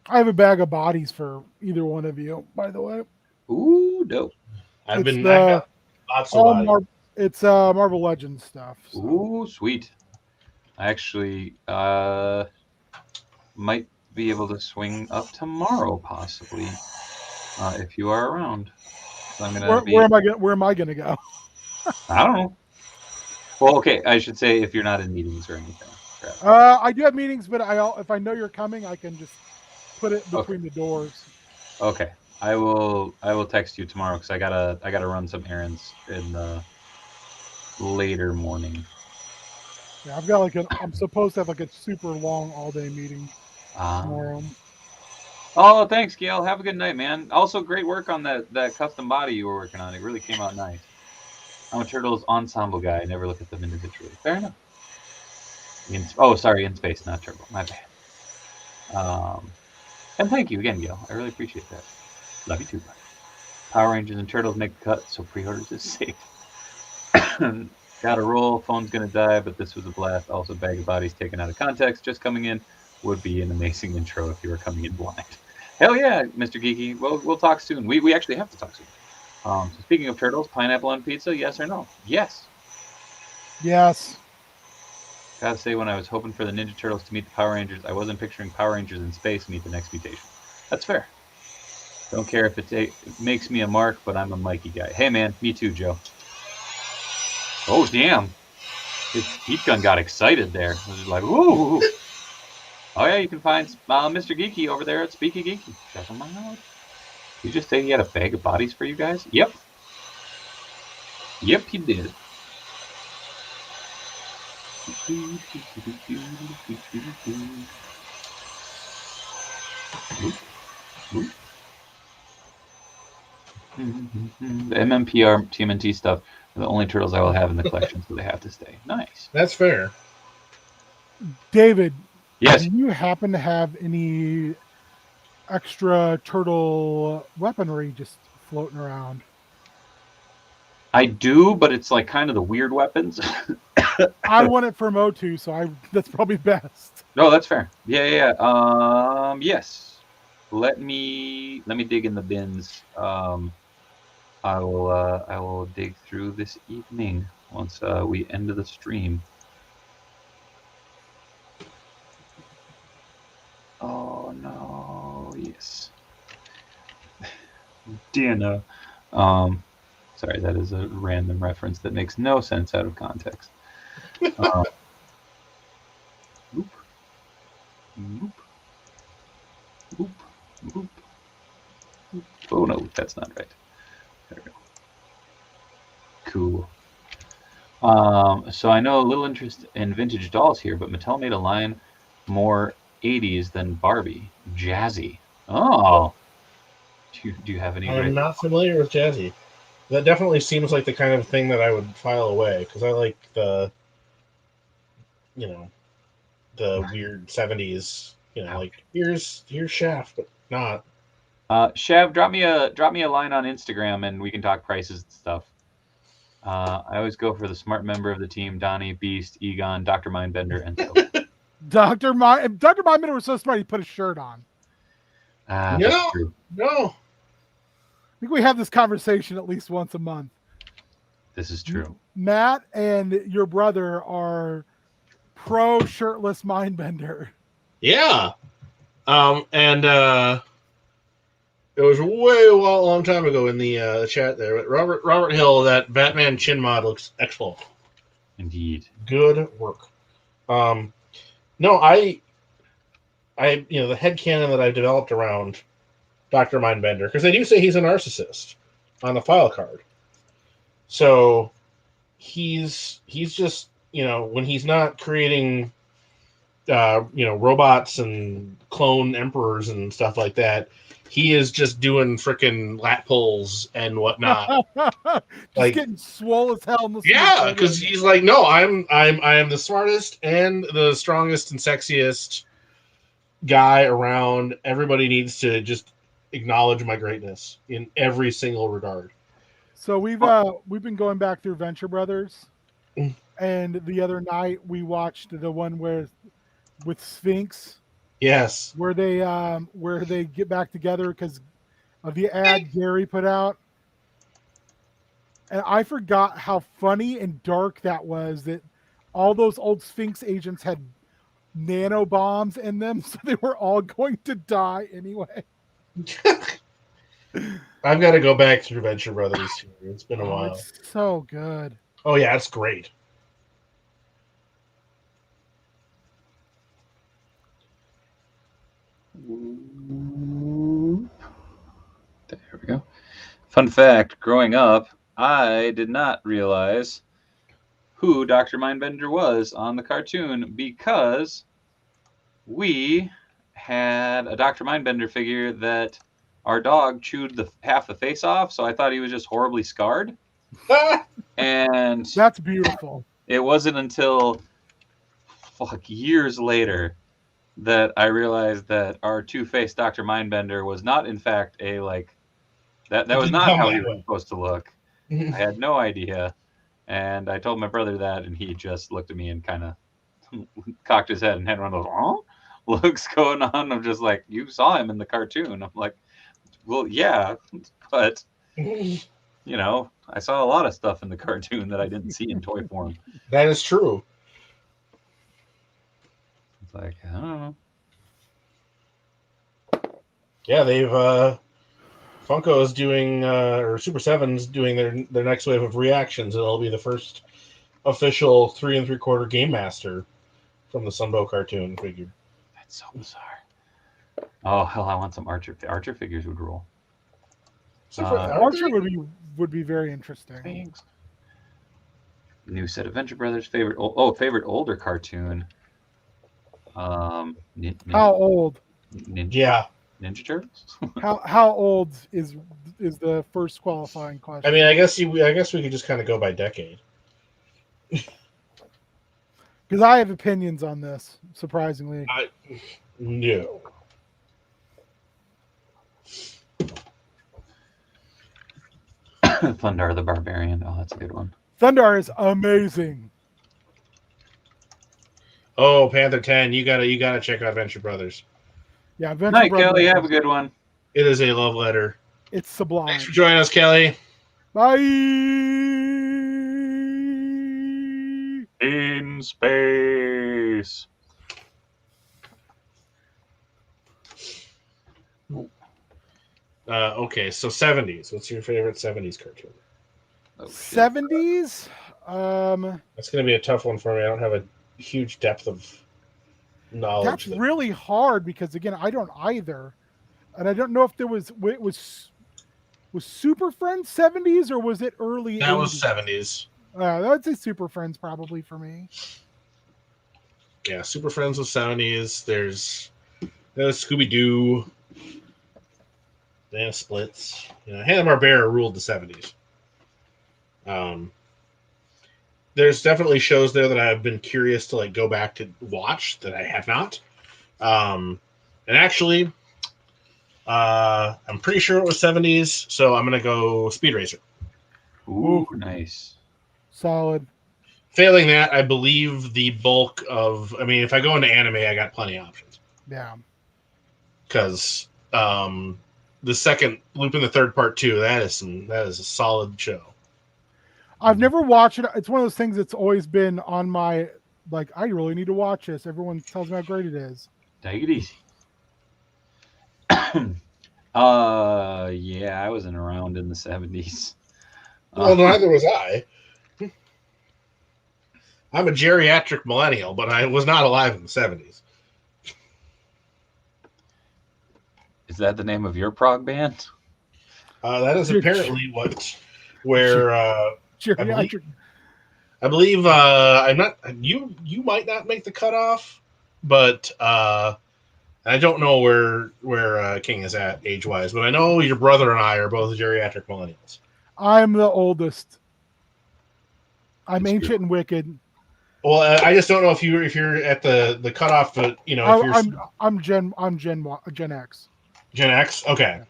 I have a bag of bodies for either one of you, by the way. Ooh, dope. I It's got lots of all bodies. it's Marvel Legends stuff. So. Ooh, sweet. I actually might be able to swing up tomorrow, possibly, if you are around. So I'm gonna be. Where am I gonna go? I don't know. Well, okay. I should say if you're not in meetings or anything. Perhaps. I do have meetings, but if I know you're coming, I can just put it between the doors. Okay. I will text you tomorrow because I gotta run some errands in the later morning. Yeah, I've got I'm supposed to have like a super long all day meeting tomorrow. Oh, thanks, Gail. Have a good night, man. Also, great work on that custom body you were working on. It really came out nice. I'm a Turtles ensemble guy. I never look at them individually. Fair enough. Sorry, in space, not turbo. My bad. And thank you again, Gail. I really appreciate that. Love you too, buddy. Power Rangers and Turtles make the cut, so pre-orders is safe. Gotta roll. Phone's gonna die, but this was a blast. Also, bag of bodies taken out of context. Just coming in would be an amazing intro if you were coming in blind. Hell yeah, Mr. Geeky. Well, we'll talk soon. We actually have to talk soon. So speaking of turtles, pineapple on pizza, yes or no? Yes. Yes. Gotta say, when I was hoping for the Ninja Turtles to meet the Power Rangers, I wasn't picturing Power Rangers in space meet the next mutation. That's fair. Don't care if it makes me a mark, but I'm a Mikey guy. Hey man, me too, Joe. Oh damn! His heat gun got excited there. It was like, woo! Oh yeah, you can find Mr. Geeky over there at Speaky Geeky. Check him out. You just say he had a bag of bodies for you guys? Yep. Yep, he did. The MMPR TMNT stuff are the only turtles I will have in the collection, so they have to stay. Nice. That's fair. David. Yes. Do you happen to have any extra turtle weaponry just floating around? I do, but it's like kind of the weird weapons. I want it from O2, so that's probably best. No, that's fair. Yeah. Yes. Let me dig in the bins. I will dig through this evening once we end the stream. Oh no! Yes. Dana. Sorry, that is a random reference that makes no sense out of context. Oop. Oop. Oop. Oop. Oop. Oh no, that's not right. There we go. Cool. So I know a little interest in vintage dolls here, but Mattel made a line more 80s than Barbie. Jazzy. Oh. Do you have any? I'm not familiar with Jazzy. That definitely seems like the kind of thing that I would file away because I like the weird 70s. Like here's Shaft, but not. Shav, drop me a line on Instagram and we can talk prices and stuff. I always go for the smart member of the team: Donnie, Beast, Egon, Dr. Mindbender, and so. Dr. Mindbender was so smart he put a shirt on. That's true. No. I think we have this conversation at least once a month. This is true. Matt and your brother are pro shirtless Mindbender. Yeah. And it was a long time ago in the chat there. But Robert Hill, that Batman chin mod looks excellent. Indeed. Good work. No, I the headcanon that I've developed around Dr. Mindbender, because they do say he's a narcissist on the file card. So he's just, when he's not creating robots and clone emperors and stuff like that, he is just doing freaking lat pulls and whatnot. Just getting swole as hell. Yeah, because he's like, no, I am the smartest and the strongest and sexiest guy around. Everybody needs to just acknowledge my greatness in every single regard. So we've been going back through Venture Brothers, and the other night we watched the one where with Sphinx, Yes. where they get back together because of the ad Gary put out. And I forgot how funny and dark that was, that all those old Sphinx agents had nano bombs in them, so they were all going to die anyway. I've got to go back through Venture Brothers here. It's been a while. It's so good. Oh yeah, it's great. There we go. Fun fact, growing up, I did not realize who Dr. Mindbender was on the cartoon because we had a Dr. Mindbender figure that our dog chewed half the face off, so I thought he was just horribly scarred. And That's beautiful. it wasn't until years later that I realized that our two-faced Dr. Mindbender was not, in fact, a that was not how he was supposed to look. I had no idea, and I told my brother that, and he just looked at me and kind of cocked his head and had one of those looks going on. I'm just like, you saw him in the cartoon. I'm like, well, yeah, but you know, I saw a lot of stuff in the cartoon that I didn't see in toy form. That is true. It's like, I don't know. Yeah, they've Funko is doing or Super 7's doing their next wave of reactions. It'll be the first official 3 3/4 Game Master from the Sunbow cartoon figure. That's so bizarre. Oh hell, I want some Archer. Archer figures would rule. Archer would be very interesting. Thanks. New set of Venture Brothers. Favorite older cartoon. How old? Ninja Turtles. How old is the first qualifying question? I mean, I guess we could just kind of go by decade. Because I have opinions on this, surprisingly. No. Thundar the Barbarian. Oh, that's a good one. Thundar is amazing. Oh, Panther 10, you gotta check out Venture Brothers. Yeah, Venture Night, Brothers. Kelly. Have a good one. It is a love letter. It's sublime. Thanks for joining us, Kelly. Bye. In space. Okay, so 70s. What's your favorite 70s cartoon? Oh, 70s? That's going to be a tough one for me. I don't have a huge depth of knowledge. That's really hard because, again, I don't either. And I don't know if was Super Friends 70s or was it early 80s? That was 70s. I'd say Super Friends probably for me. Yeah, Super Friends was 70s. There's Scooby-Doo. Then Splits. Hanna-Barbera ruled the 70s. There's definitely shows there that I've been curious to go back to watch that I have not. And actually, I'm pretty sure it was 70s, so I'm gonna go Speed Racer. Ooh, nice. Solid. Failing that, I believe the bulk of. I mean, if I go into anime, I got plenty of options. Yeah. Because the second Lupin the Third Part 2, that is a solid show. I've never watched it. It's one of those things that's always been on my I really need to watch this. Everyone tells me how great it is. Take it easy. Yeah, I wasn't around in the 70s. Well, neither was I. I'm a geriatric millennial, but I was not alive in the 70s. Is that the name of your prog band? That is apparently where Geriatric. I believe I'm not. You might not make the cutoff, but I don't know where King is at age wise. But I know your brother and I are both geriatric millennials. I'm the oldest. I'm ancient and wicked. Well, I just don't know if you're at the cutoff, but if you're I'm Gen X. Gen X. Okay.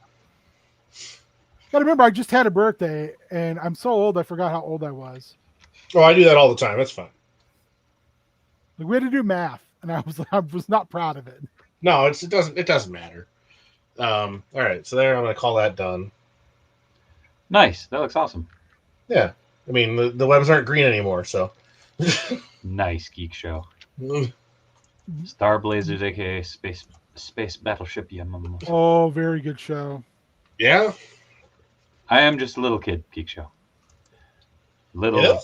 Gotta remember, I just had a birthday, and I'm so old I forgot how old I was. Oh, I do that all the time. That's fine. Like, we had to do math, and I was not proud of it. No, it doesn't matter. All right, so there I'm gonna call that done. Nice. That looks awesome. Yeah, I mean the webs aren't green anymore, so. Nice geek show. Star Blazers, aka Space Battleship Yamamoto. Oh, very good show. Yeah, I am just a little kid. Geek show. Little. yeah,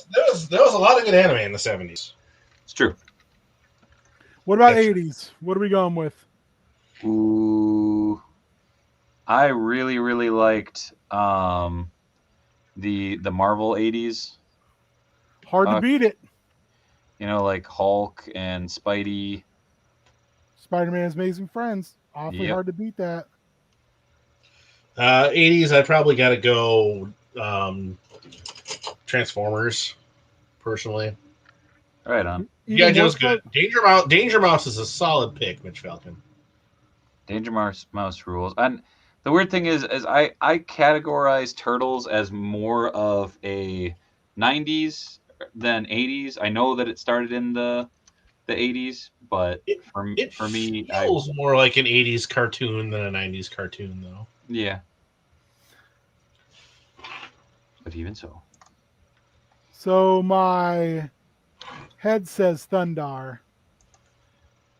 there was a lot of good anime in the 70s. It's true. What about That's- 80s? What are we going with? Ooh, I really liked the Marvel 80s. Hard to beat it. You know, like Hulk and Spidey. Spider-Man's Amazing Friends. Awfully Yep. hard to beat that. 80s, I probably got to go Transformers, personally. Right on. Even Yeah, Joe's more good. Danger Mouse is a solid pick, Mitch Falcon. Danger Mouse rules. And the weird thing is I categorize Turtles as more of a 90s than 80s. I know that it started in the 80s, but for me, It feels more like an 80s cartoon than a 90s cartoon, though. yeah. But even so. So my head says Thundar.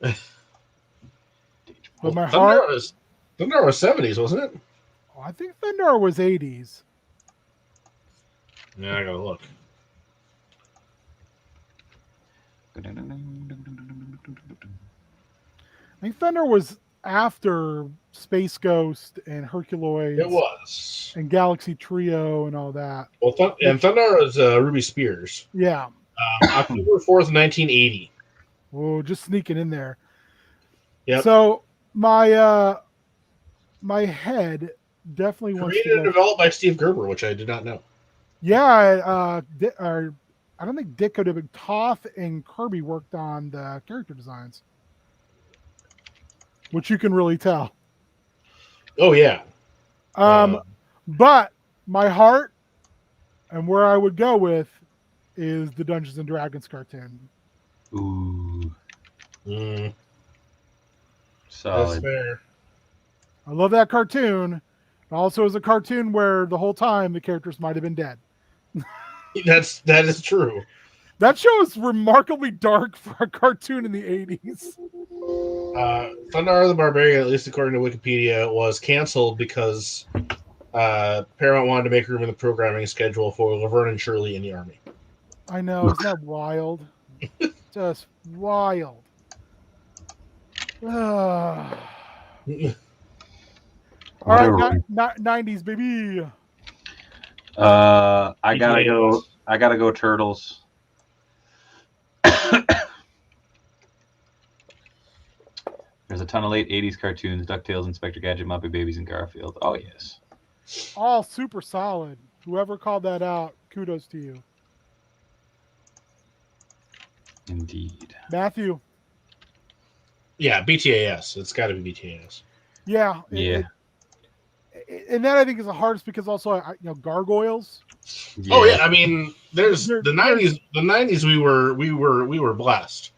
But my heart, Thunder was 70s, wasn't it? oh, I think Thundar was 80s. Yeah, I gotta look. I think Thunder was after Space Ghost and Herculoids It was. and Galaxy Trio and all that. Well, Thunder was Ruby Spears. Yeah. October 4th, 1980. Whoa, just sneaking in there. Yep. So my my head definitely wants Created to and go. developed by Steve Gerber, which I did not know. Yeah, I don't think Ditko did, but Toth and Kirby worked on the character designs, which you can really tell. Oh, yeah. But my heart and where I would go with is the Dungeons and Dragons cartoon. Ooh, That's solid. fair. I love that cartoon. It also is a cartoon where the whole time the characters might have been dead. That is true. That show is remarkably dark for a cartoon in the 80s. Thunder the Barbarian, at least according to Wikipedia, was canceled because Paramount wanted to make room in the programming schedule for Laverne and Shirley in the Army. I know, isn't that wild? Just wild. All Whatever. right, 90s, baby. I gotta go Turtles. There's a ton of late 80s cartoons, DuckTales, Inspector Gadget, Muppet Babies, and Garfield. Oh, yes. All super solid. Whoever called that out, kudos to you. Indeed. Matthew. Yeah, BTAS. It's got to be BTAS. Yeah. Yeah. And that I think is the hardest because also, gargoyles. Oh yeah, I mean, there's There- the '90s. The '90s, we were blessed.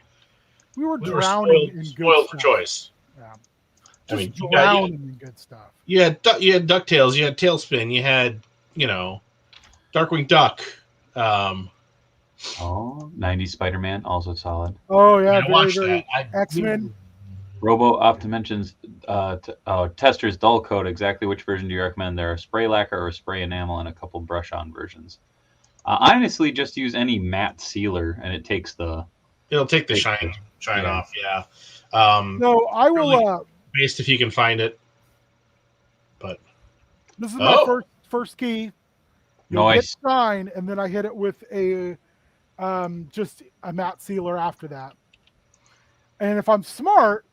We were We were drowning in good spoiled for stuff. choice. Yeah. I Just mean, you drowning in good stuff. You had DuckTales, you had Tailspin, you had Darkwing Duck. Oh, 90s Spider-Man, also solid. Oh yeah, I watched very, that. X-Men. Robo Opta mentions Tester's dull coat. Exactly which version do you recommend? There are spray lacquer or spray enamel and a couple brush-on versions. I honestly just use any matte sealer, and it takes the... It'll take the shine off. Yeah. No, I will. Really- Based if you can find it. But This is my first key. You'll Nice. get shine, and then I hit it with a just a matte sealer after that. And if I'm smart,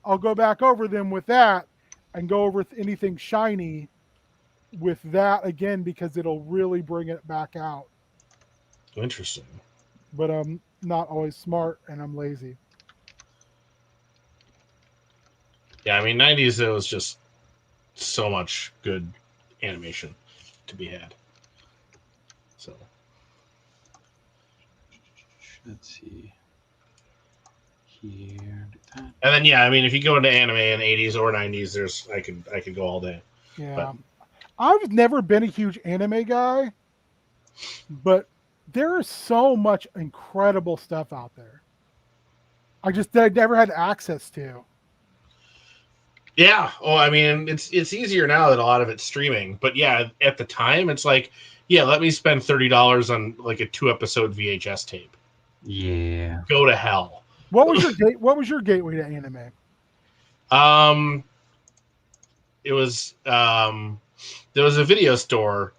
I'll go back over them with that and go over anything shiny with that again because it'll really bring it back out. interesting. But I'm not always smart and I'm lazy. Yeah, I mean '90s there was just so much good animation. to be had. So let's see here. and then yeah, I mean, if you go into anime in the 80s or 90s, I could go all day. Yeah. But- I've never been a huge anime guy, but there is so much incredible stuff out there. I never had access to. Yeah. Oh, I mean, it's easier now that a lot of it's streaming. But yeah, at the time, it's like, yeah, let me spend $30 on like a 2-episode VHS tape. Yeah. Go to hell. What was your gateway to anime? It was there was a video store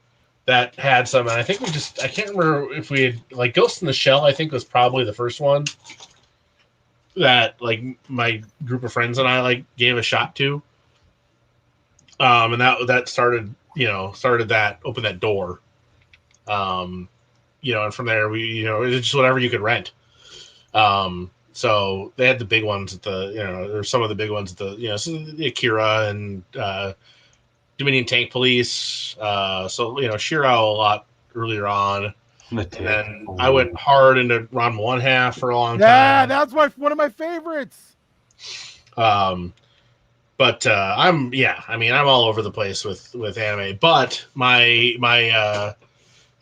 that had some, and I think I can't remember if we had, like, Ghost in the Shell, I think was probably the first one that like my group of friends and I like gave a shot to. And that started that, opened that door. And from there it's just whatever you could rent. So they had the big ones at or some of the big ones at so the Akira and Dominion Tank Police. Shirao a lot earlier on. And then I went hard into Ranma 1/2 for a long time. Yeah, that's one of my favorites. But I'm all over the place with anime. But my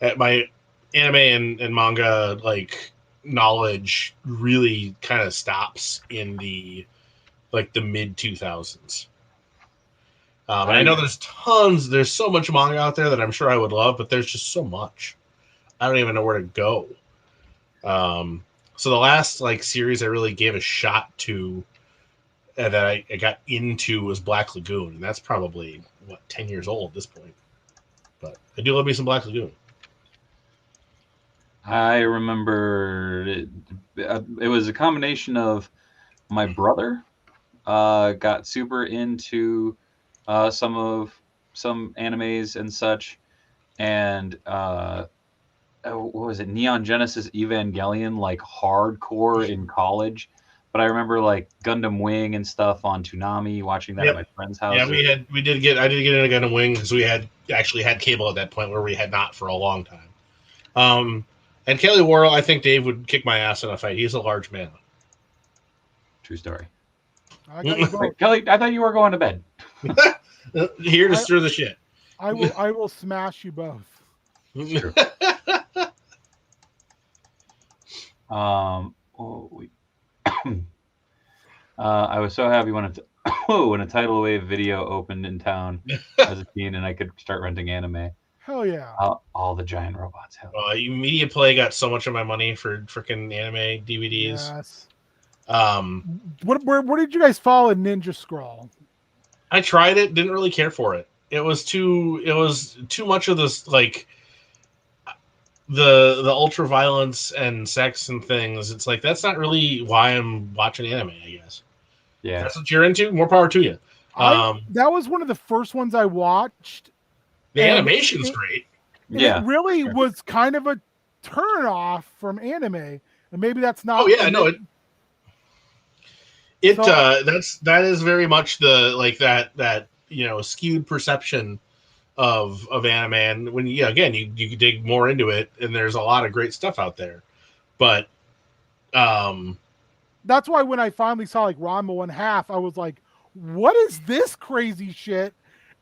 anime and manga like knowledge really kind of stops in the mid 2000s. And I know there's so much manga out there that I'm sure I would love, but there's just so much. I don't even know where to go. So the last series I really gave a shot to that I got into was Black Lagoon, and that's probably 10 years old at this point. But I do love me some Black Lagoon. I remember it was a combination of my brother got super into some animes and such, and what was it, Neon Genesis Evangelion, like hardcore in college. But I remember like Gundam Wing and stuff on Toonami, watching that at my friend's house. Yeah, I did get into Gundam Wing because we had cable at that point where we had not for a long time. And Kelly Worrell, I think Dave would kick my ass in a fight. He's a large man. True story. Kelly, I thought you were going to bed. Here to stir the shit. I will smash you both. True. I was so happy when a Tidal Wave video opened in town as a teen, and I could start renting anime. Hell yeah! All the giant robots. Hell. Media Play got so much of my money for freaking anime DVDs. Yes. Where did you guys fall in Ninja Scroll? I tried it, didn't really care for it. It was too much of this the ultra violence and sex and things. It's like that's not really why I'm watching anime, I guess. Yeah. That's what you're into? More power to you. That was one of the first ones I watched. The animation's great. Yeah. It really was kind of a turn off from anime. And maybe that's not. Oh yeah, no, that is very much the that skewed perception of anime, and when you dig more into it, and there's a lot of great stuff out there, but that's why when I finally saw Ranma 1/2, I was like, "What is this crazy shit?"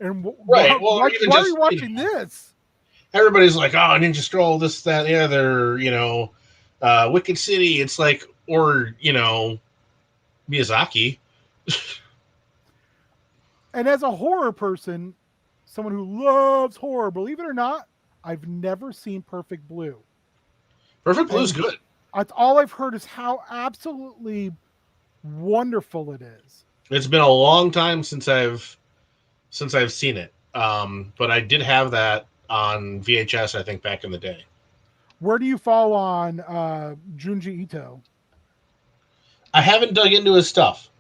And why are you watching this? Everybody's like, "Oh, Ninja Scroll, this, that, the other," Wicked City. It's like, or Miyazaki. And as a horror person, someone who loves horror, believe it or not, I've never seen Perfect Blue. Perfect Blue is good. All I've heard is how absolutely wonderful it is. It's been a long time since I've seen it, but I did have that on VHS, I think, back in the day. Where do you fall on Junji Ito? I haven't dug into his stuff.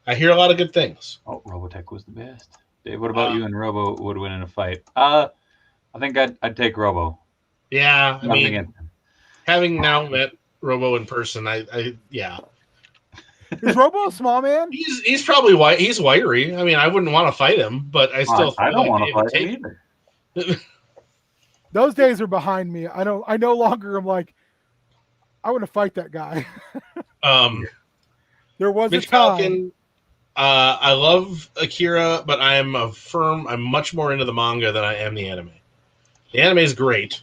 I hear a lot of good things. Oh, Robotech was the best. Dave, what about you and Robo would win in a fight? I think I'd take Robo. Yeah, I mean, having now met Robo in person, I Is Robo a small man? He's probably white. He's wiry. I mean, I wouldn't want to fight him, but I still I feel don't like want to David fight him take either. Those days are behind me. I no longer am like, I want to fight that guy. There was Mitch a time. Falcon. I love Akira, but I'm much more into the manga than I am the anime. The anime is great,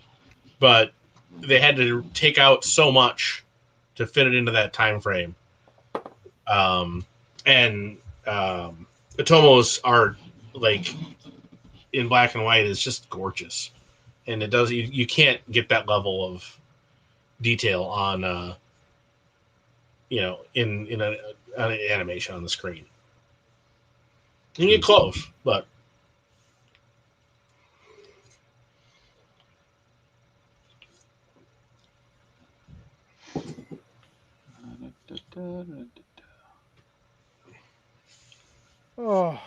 but they had to take out so much to fit it into that time frame. And Otomo's art, like in black and white, is just gorgeous, and it does you can't get that level of detail on in an animation on the screen. You can get close, but Oh,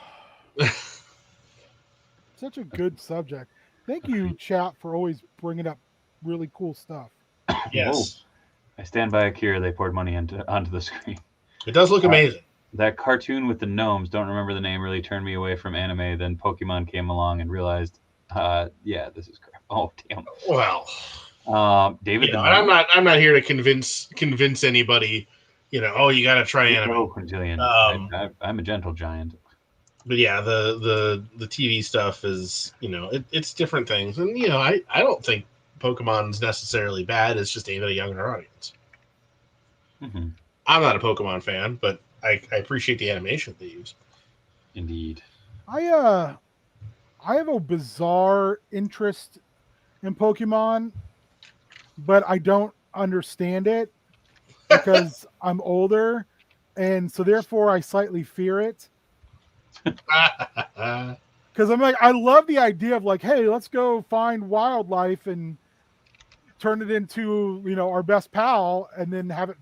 such a good subject. Thank you, chat, for always bringing up really cool stuff. yes, I stand by Akira. They poured money onto the screen. it does look amazing. That cartoon with the gnomes, don't remember the name, really turned me away from anime. Then Pokemon came along and realized, yeah, this is crap. Oh, damn. Well, David the and Gnome. I'm not here to convince anybody. Oh, you got to try anime. Oh, Quintillion. I'm a gentle giant. But yeah, the TV stuff is it's different things, and I don't think Pokemon's necessarily bad. It's just aimed at a younger audience. Mm-hmm. I'm not a Pokemon fan, but I appreciate the animation they use. Indeed. I have a bizarre interest in Pokemon, but I don't understand it because I'm older, and so therefore I slightly fear it. Because I'm like, I love the idea of like, hey, let's go find wildlife and turn it into our best pal, and then have it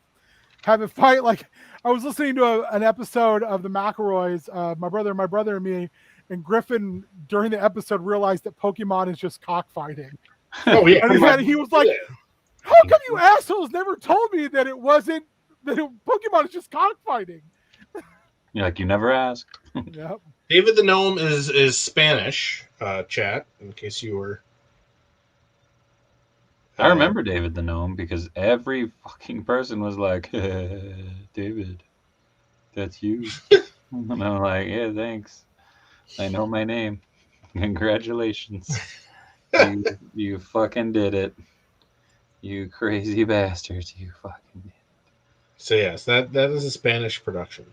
fight. Like, I was listening to an episode of the McElroys, my brother and me, and Griffin during the episode realized that Pokemon is just cockfighting. Oh yeah, and he was like, "How come you assholes never told me that it wasn't Pokemon is just cockfighting?" You're like, you never ask. Yep. David the Gnome is Spanish. Chat, in case you were. I remember David the Gnome because every fucking person was like, David, that's you. And I'm like, yeah, thanks. I know my name. Congratulations. You fucking did it. You crazy bastards. You fucking did it. So yes, that is a Spanish production.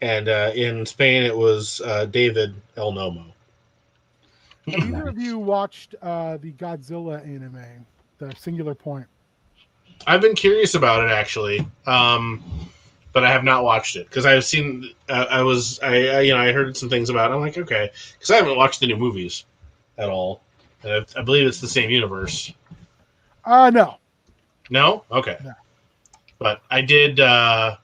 And in Spain, it was David El Nomo. Have either of you watched the Godzilla anime, the Singular Point? I've been curious about it actually, but I have not watched it because I've seen. I heard some things about it. I'm like, okay, because I haven't watched the new movies at all. I believe it's the same universe. No. No? Okay. No. But I did. I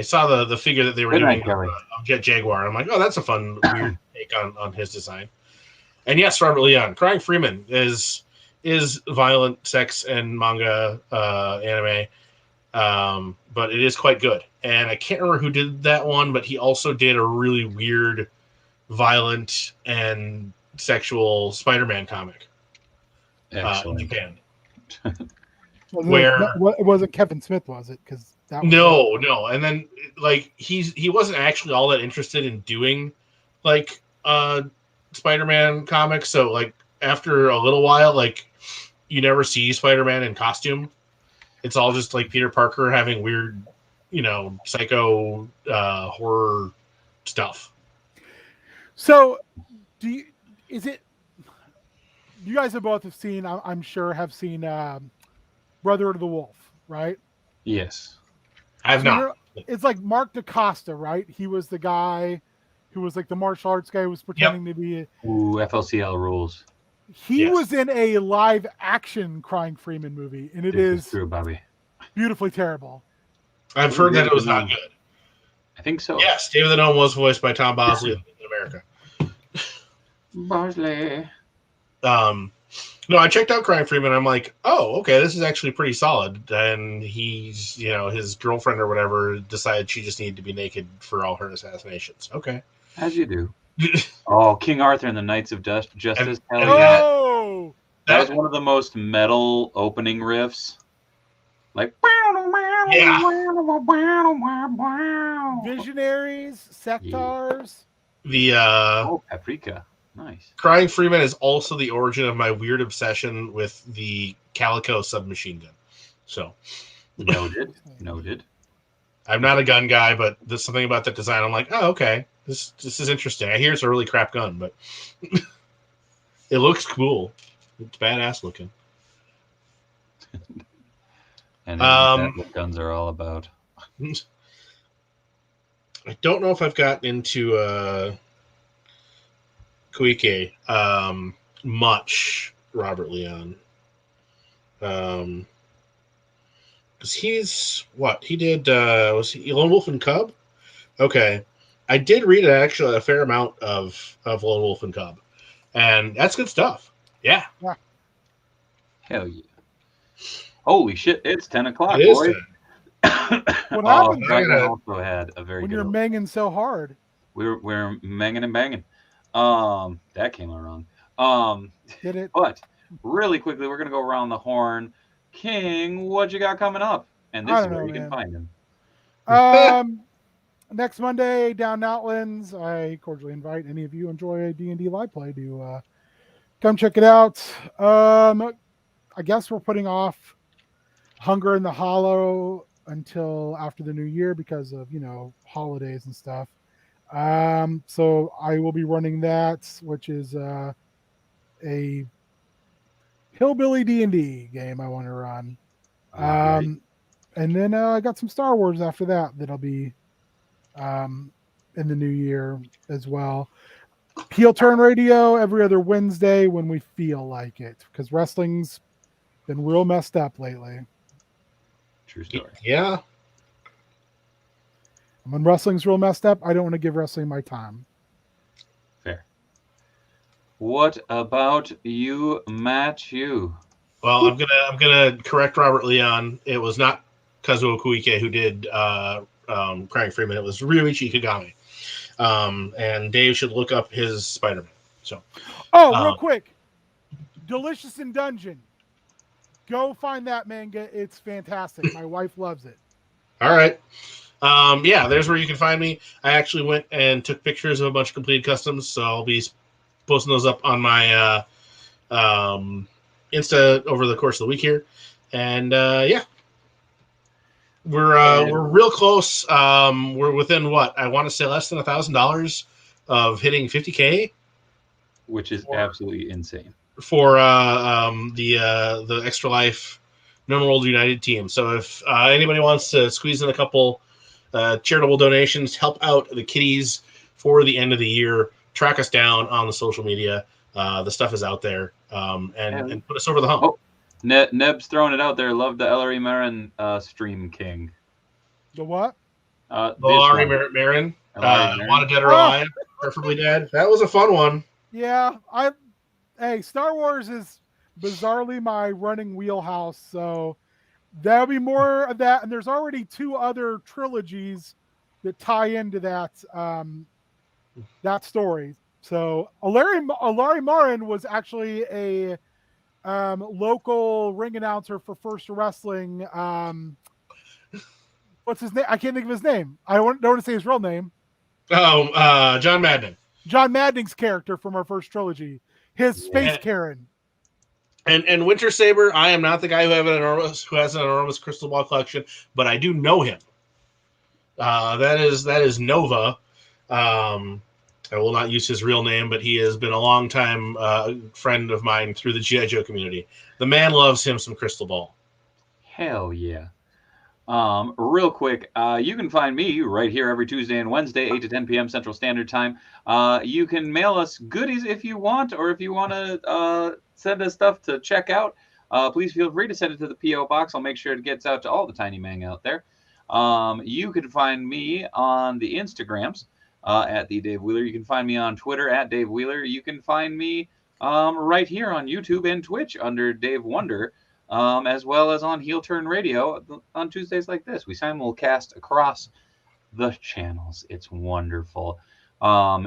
saw the figure that they were doing of Jet Jaguar. I'm like, oh, that's a fun weird take on his design. And yes, Robert Leon, Crying Freeman is violent sex and manga anime, but it is quite good. And I can't remember who did that one, but he also did a really weird, violent and sexual Spider-Man comic in Japan. It wasn't Kevin Smith, was it? Because no. And then like he wasn't actually all that interested in doing like Spider-Man comics. So like after a little while, like you never see Spider-Man in costume. It's all just like Peter Parker having weird, psycho horror stuff. So you guys have both seen, I'm sure, have seen Brother of the Wolf, right? Yes. I've not. It's like Mark DaCosta, right? He was the guy who was like the martial arts guy who was pretending to be. Ooh, FLCL rules. He was in a live action Crying Freeman movie, and it is true, Bobby. Beautifully terrible. I've heard that it was not good. I think so. Yes, David the Gnome was voiced by Tom Bosley in America. Bosley. No, I checked out Crying Freeman. I'm like, oh, okay, this is actually pretty solid. And he's, his girlfriend or whatever decided she just needed to be naked for all her assassinations. Okay. As you do. Oh, King Arthur and the Knights of Justice. Hell and yeah. Oh, That was one of the most metal opening riffs. Like, Yeah. Visionaries, Sectars. The Paprika. Nice. Crying Freeman is also the origin of my weird obsession with the Calico submachine gun. So Noted. I'm not a gun guy, but there's something about that design. I'm like, oh, okay, this is interesting. I hear it's a really crap gun, but it looks cool. It's badass looking. And that's what guns are all about. I don't know if I've gotten into Koike much, Robert Leon. Because he's what he did. Was he Lone Wolf and Cub? Okay, I did read actually a fair amount of Lone Wolf and Cub, and that's good stuff. Yeah. Hell yeah! Holy shit! It's 10 o'clock, It is boys. What happened? Brian also had a very When good you're manging so hard. We're manging and banging. That came out wrong. Did it? But really quickly, we're gonna go around the horn. King, what you got coming up? And this is where you can find him. Next Monday down in Outlands. I cordially invite any of you who enjoy D&D live play to come check it out. I guess we're putting off Hunger in the Hollow until after the new year because of holidays and stuff. So I will be running that, which is a hillbilly D&D game I want to run. And then I got some Star Wars after that'll be in the new year as well. Heel Turn Radio every other Wednesday when we feel like it, because wrestling's been real messed up lately. True story. Yeah. And when wrestling's real messed up, I don't want to give wrestling my time. Fair. What about you, Matthew? Well, I'm gonna correct Robert Leon. It was not Kazuo Koike who did Crying Freeman. It was Ryuichi Kagami. And Dave should look up his Spider-Man. So, real quick, Delicious in Dungeon. Go find that manga. It's fantastic. My wife loves it. All right. Yeah, there's where you can find me. I actually went and took pictures of a bunch of completed customs, so I'll be posting those up on my Insta over the course of the week here. And yeah, we're real close. We're within what I want to say less than $1,000 of hitting 50K, which is absolutely insane for the Extra Life No World United team. So if anybody wants to squeeze in a couple charitable donations, help out the kiddies for the end of the year, track us down on the social media. The stuff is out there, and put us over the hump. Oh, Neb's throwing it out there. Love the Ellery Marin stream, King. The what? Ellery Marin. Wanted Dead or Alive, preferably dead. That was a fun one. Yeah, Star Wars is bizarrely my running wheelhouse, so there'll be more of that. And there's already 2 other trilogies that tie into that story. So Ellery Marin was actually a local ring announcer for First Wrestling. What's his name? I can't think of his name. I don't want to say his real name. Oh, John Madden. John Madden's character from our first trilogy. His Space Karen. And Winter Saber, I am not the guy who has an enormous crystal ball collection, but I do know him. That is Nova. I will not use his real name, but he has been a long time friend of mine through the G.I. Joe community. The man loves him some crystal ball. Hell yeah. Real quick, you can find me right here every Tuesday and Wednesday, 8 to 10 p.m. Central Standard Time. You can mail us goodies if you want, or if you want to send us stuff to check out, please feel free to send it to the P.O. Box. I'll make sure it gets out to all the Tiny Mang out there. You can find me on the Instagrams at the Dave Wheeler. You can find me on Twitter at Dave Wheeler. You can find me right here on YouTube and Twitch under Dave Wonder, as well as on Heel Turn Radio on Tuesdays like this. We simulcast across the channels. It's wonderful.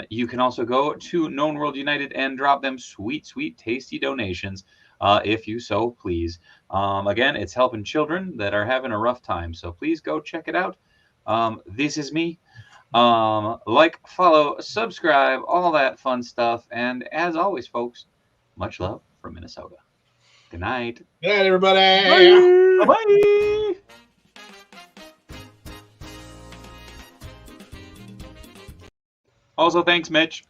You can also go to Known World United and drop them sweet, sweet, tasty donations if you so please. Again, it's helping children that are having a rough time. So please go check it out. This is me. Like, follow, subscribe, all that fun stuff. And as always, folks, much love from Minnesota. Good night. Good night, everybody. Bye. Bye-bye. Also, thanks, Mitch.